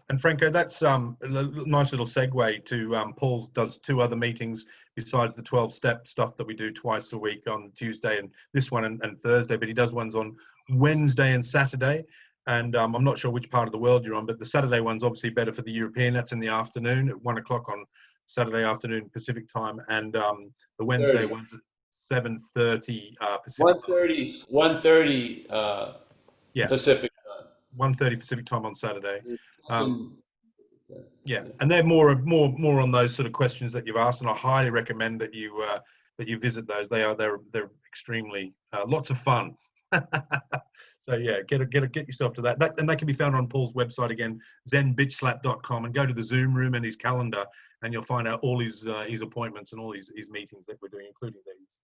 And Franco, that's nice little segue to Paul does two other meetings besides the 12-step stuff that we do twice a week on Tuesday and this one and Thursday, but he does ones on Wednesday and Saturday. And I'm not sure which part of the world you're on, but the Saturday one's obviously better for the European. That's in the afternoon at 1 o'clock on Saturday afternoon Pacific time, and the Wednesday 30. one's at 7:30 Pacific time. 1:30, 1:30 Yeah, Pacific time. 1:30 Pacific time on Saturday. Um, And- Yeah, and they're more on those sort of questions that you've asked, and I highly recommend that you visit those. They're extremely lots of fun. So yeah, get yourself to that. And that can be found on Paul's website again, zenbitchslap.com, and go to the Zoom room and his calendar, and you'll find out all his appointments and all his meetings that we're doing, including these.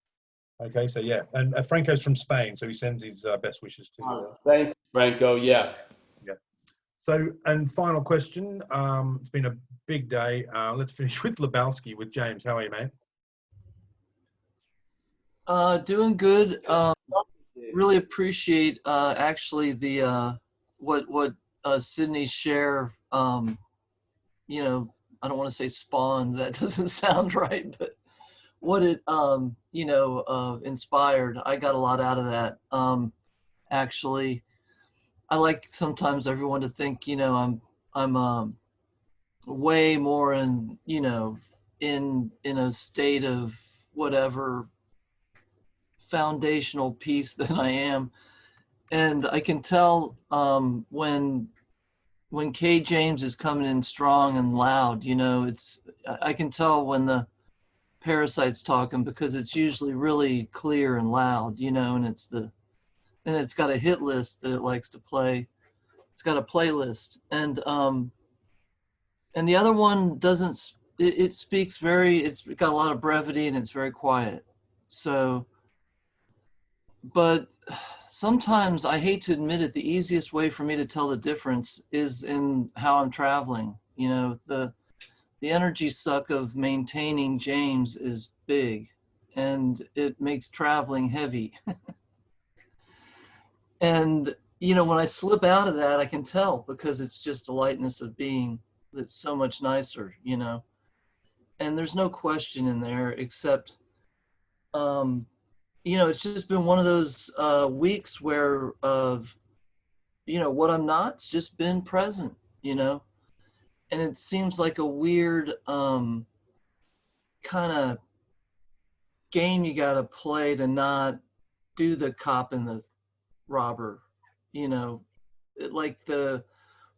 Okay, so yeah, and Franco's from Spain, so he sends his best wishes to you. Thanks, Franco. Yeah. Yeah. So, and final question. It's been a big day. Let's finish with Lebowski with James. How are you, mate? Doing good. Really appreciate actually the what Sydney's share. You know, I don't want to say spawned. That doesn't sound right, but what it inspired. I got a lot out of that. Actually, I like sometimes everyone to think I'm way more in in a state of whatever foundational piece than I am, and I can tell when Kay James is coming in strong and loud. I can tell when the Parasite's talking because it's usually really clear and loud. And it's got a hit list that it likes to play. It's got a playlist, and the other one doesn't. It speaks very. It's got a lot of brevity and it's very quiet. So, but sometimes I hate to admit it. The easiest way for me to tell the difference is in how I'm traveling. The energy suck of maintaining James is big, and it makes traveling heavy. And when I slip out of that, I can tell because it's just a lightness of being that's so much nicer. And there's no question in there except it's just been one of those weeks where what I'm not's just been present. And it seems like a weird kind of game you got to play to not do the cop and the robber. Like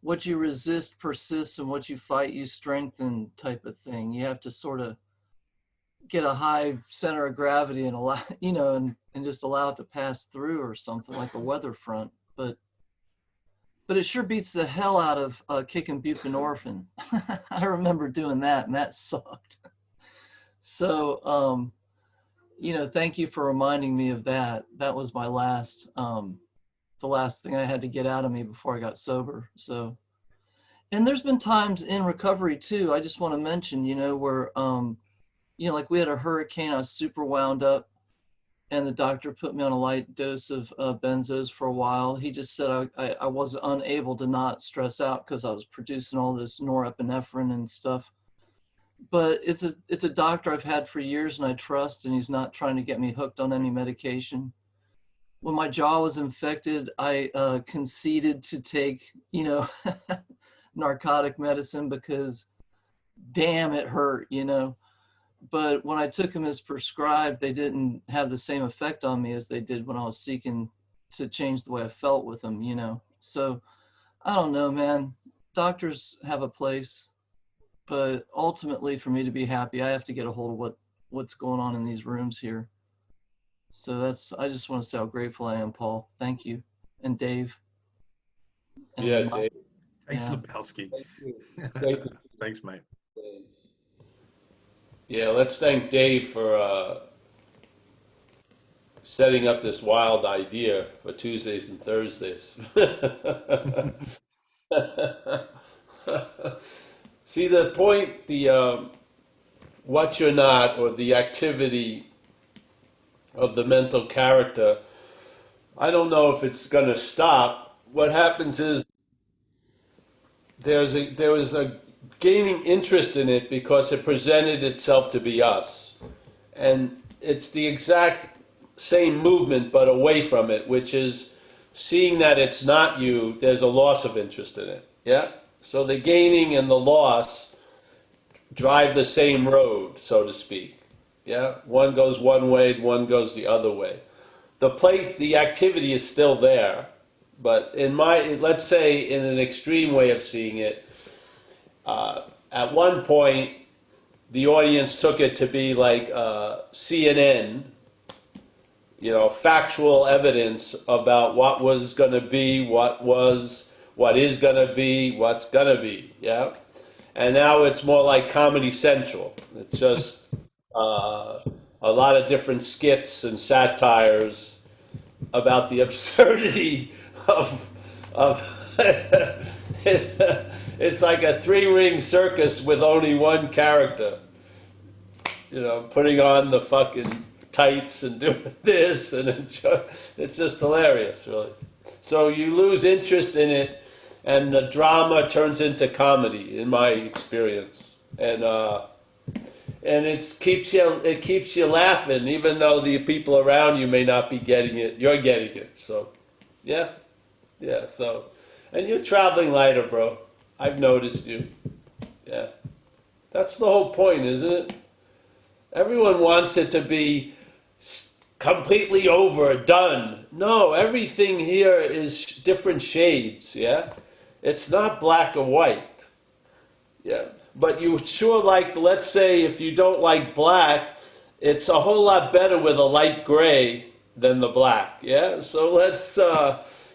what you resist persists and what you fight you strengthen type of thing. You have to sort of get a high center of gravity and allow and just allow it to pass through or something like a weather front. But it sure beats the hell out of kicking buprenorphine. I remember doing that and that sucked. So thank you for reminding me of that. That was my the last thing I had to get out of me before I got sober. So, and there's been times in recovery too, I just want to mention, where, like we had a hurricane, I was super wound up, and the doctor put me on a light dose of benzos for a while. He just said I was unable to not stress out because I was producing all this norepinephrine and stuff. But it's a doctor I've had for years and I trust, and he's not trying to get me hooked on any medication. When my jaw was infected, I conceded to take, narcotic medicine because damn, it hurt, But when I took them as prescribed, they didn't have the same effect on me as they did when I was seeking to change the way I felt with them, So I don't know, man. Doctors have a place, but ultimately for me to be happy, I have to get a hold of what's going on in these rooms here. So I just want to say how grateful I am, Paul. Thank you. And Dave. And Yeah, Dave. Thanks, Yeah. Lebowski. Great. Thanks, mate. Yeah, let's thank Dave for setting up this wild idea for Tuesdays and Thursdays. See, the point, what you're not, or the activity of the mental character, I don't know if it's going to stop. What happens is there was a gaining interest in it because it presented itself to be us. And it's the exact same movement, but away from it, which is seeing that it's not you, there's a loss of interest in it. Yeah? So the gaining and the loss drive the same road, so to speak. Yeah? One goes one way, one goes the other way. The activity is still there, but let's say in an extreme way of seeing it, at one point, the audience took it to be like CNN, factual evidence about what was going to be, what is going to be, what's going to be, yeah? And now it's more like Comedy Central. It's just a lot of different skits and satires about the absurdity of it's like a three-ring circus with only one character, putting on the fucking tights and doing this, and it's just hilarious, really. So you lose interest in it, and the drama turns into comedy, in my experience, and it keeps you laughing, even though the people around you may not be getting it. You're getting it, so yeah. So, and you're traveling lighter, bro. I've noticed you. Yeah, that's the whole point, isn't it? Everyone wants it to be completely over, done. No, everything here is different shades, yeah? It's not black or white, yeah? But you sure like, let's say if you don't like black, it's a whole lot better with a light gray than the black, yeah? So let's,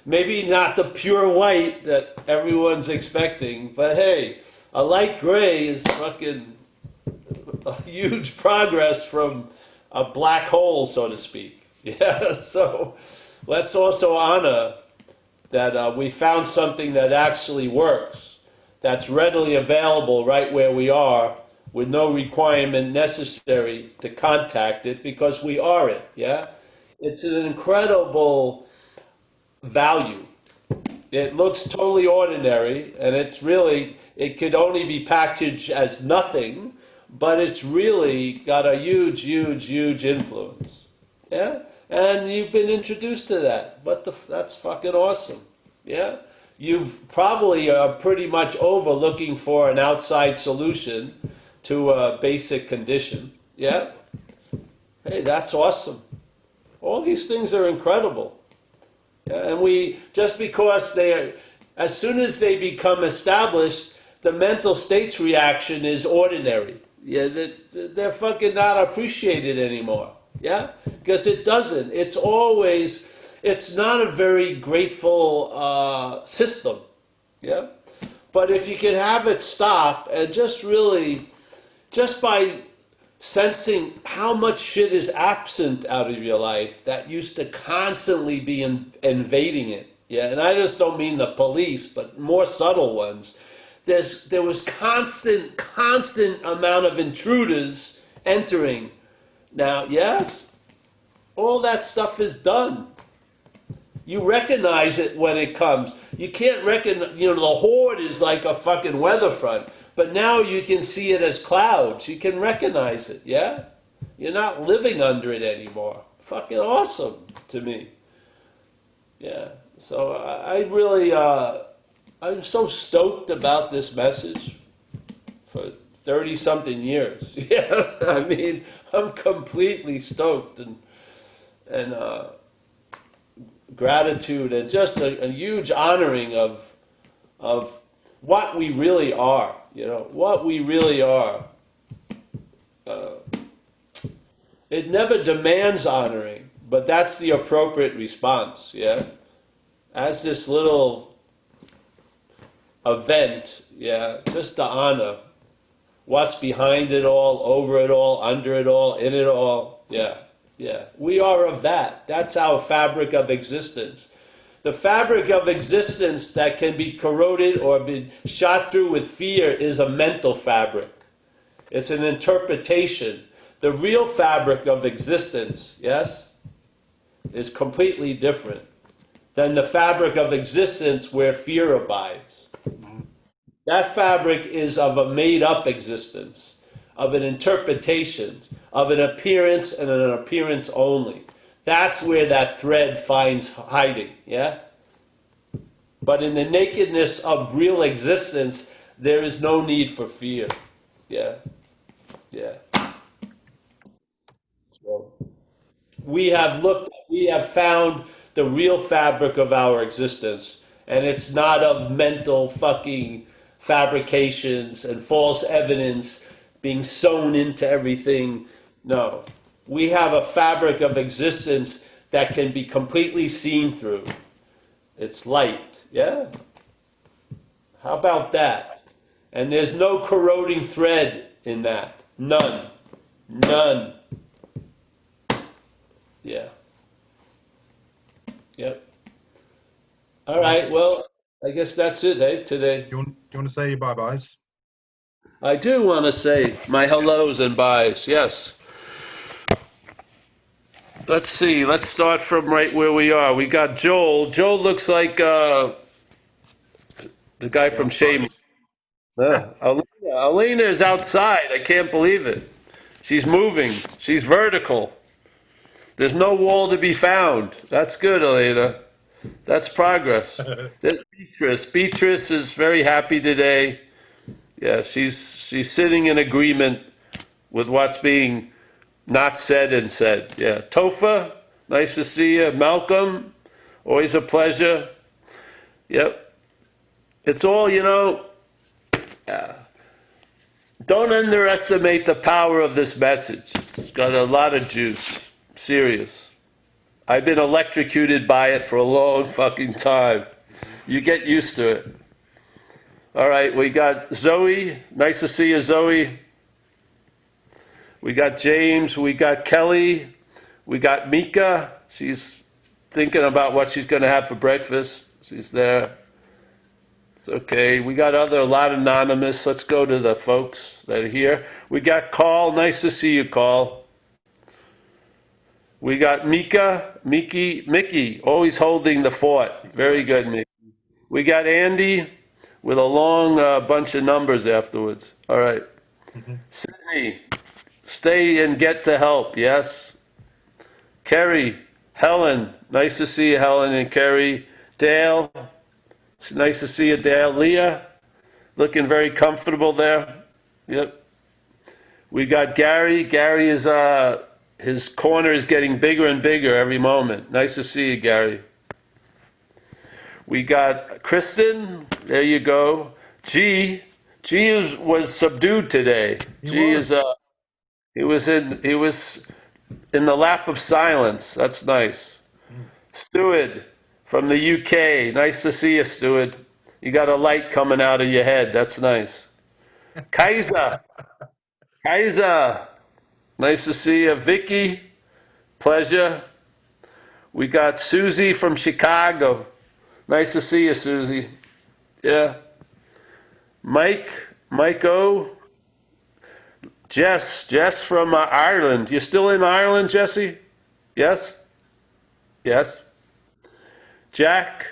maybe not the pure white that everyone's expecting, but hey, a light gray is fucking a huge progress from a black hole, so to speak. Yeah, so let's also honor that we found something that actually works, that's readily available right where we are, with no requirement necessary to contact it, because we are it, yeah? It's an incredible value. It looks totally ordinary, and it could only be packaged as nothing, but it's really got a huge, huge, huge influence. Yeah? And you've been introduced to that. That's fucking awesome. Yeah? You've probably are pretty much over looking for an outside solution to a basic condition. Yeah? Hey, that's awesome. All these things are incredible. Yeah? And just because as soon as they become established, the mental states reaction is ordinary. Yeah, they're fucking not appreciated anymore. Yeah? Because it doesn't. It's not a very grateful system. Yeah? But if you can have it stop and just by sensing how much shit is absent out of your life that used to constantly be invading it. Yeah, and I just don't mean the police, but more subtle ones. There was constant amount of intruders entering. Now, yes, all that stuff is done. You recognize it when it comes. You can't recognize, the horde is like a fucking weather front. But now you can see it as clouds. You can recognize it, yeah? You're not living under it anymore. Fucking awesome to me. Yeah. So I really, I'm so stoked about this message for 30-something years. Yeah. I mean, I'm completely stoked and gratitude and just a huge honoring of what we really are, what we really are. It never demands honoring, but that's the appropriate response, yeah? As this little event, yeah, just to honor what's behind it all, over it all, under it all, in it all, yeah. Yeah, we are of that. That's our fabric of existence. The fabric of existence that can be corroded or be shot through with fear is a mental fabric. It's an interpretation. The real fabric of existence, yes, is completely different than the fabric of existence where fear abides. That fabric is of a made-up existence, of an interpretation, of an appearance and an appearance only. That's where that thread finds hiding, yeah? But in the nakedness of real existence, there is no need for fear, yeah? Yeah. So we have found the real fabric of our existence, and it's not of mental fucking fabrications and false evidence being sewn into everything. No. We have a fabric of existence that can be completely seen through. It's light, yeah? How about that? And there's no corroding thread in that. None. None. Yeah. Yep. All right, well, I guess that's it, today. You want to say your bye-byes? I do want to say my hellos and byes, yes. Let's see, let's start from right where we are. We got Joel. Joel looks like the guy from Shame. Alina is outside. I can't believe it. She's moving. She's vertical. There's no wall to be found. That's good, Alina. That's progress. There's Beatrice. Beatrice is very happy today. Yeah, she's sitting in agreement with what's being not said and said. Yeah, Tofa, nice to see you. Malcolm, always a pleasure. Yep. It's all, don't underestimate the power of this message. It's got a lot of juice. Serious. I've been electrocuted by it for a long fucking time. You get used to it. All right, we got Zoe. Nice to see you, Zoe. We got James. We got Kelly. We got Mika. She's thinking about what she's going to have for breakfast. She's there. It's okay. We got a lot anonymous. Let's go to the folks that are here. We got Carl. Nice to see you, Carl. We got Mika. Mickey, always holding the fort. Very good, Mickey. We got Andy with a long bunch of numbers afterwards. All right. Sydney, stay and get to help, yes? Kerry, Helen, nice to see you, Helen and Kerry. Dale, it's nice to see you, Dale. Leah, looking very comfortable there. Yep. We got Gary. Gary is, his corner is getting bigger and bigger every moment. Nice to see you, Gary. We got Kristen. There you go. G was subdued today. He was in the lap of silence. That's nice. Stuart from the UK. Nice to see you, Stuart. You got a light coming out of your head. That's nice. Kaiser. Nice to see you. Vicky, pleasure. We got Susie from Chicago. Nice to see you, Susie. Yeah. Mike O. Jess from Ireland. You still in Ireland, Jesse? Yes? Yes. Jack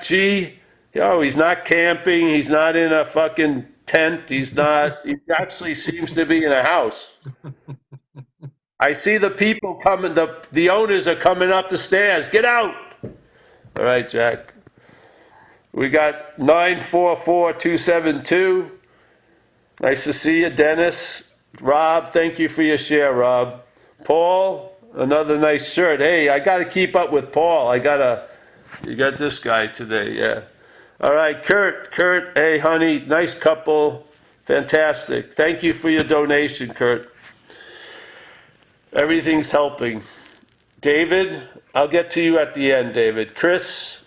G. Oh, he's not camping. He's not in a fucking tent. He actually seems to be in a house. I see the people coming, the owners are coming up the stairs. Get out. All right, Jack. We got 944272. Nice to see you, Dennis. Rob, thank you for your share, Rob. Paul, another nice shirt. Hey, I got to keep up with Paul. You got this guy today, yeah. All right, Kurt, hey, honey, nice couple. Fantastic. Thank you for your donation, Kurt. Everything's helping. David, I'll get to you at the end, David. Chris,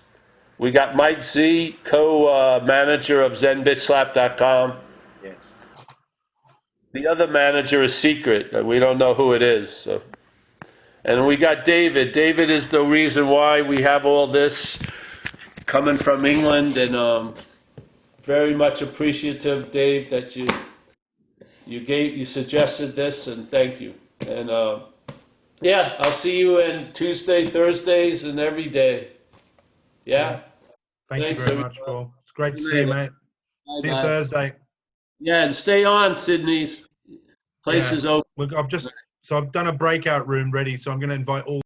we got Mike Z, co-manager of ZenBitchSlap.com. Yes. The other manager is secret. We don't know who it is. So. And we got David. David is the reason why we have all this coming from England, and very much appreciative, Dave, that you suggested this, and thank you. And yeah, I'll see you in Tuesday, Thursdays, and every day. Yeah. Thanks you very much, Paul. It's great to see you, mate. See you Thursday. Yeah, and stay on, Sydney's. Place is open. Look, I've done a breakout room ready, so I'm going to invite all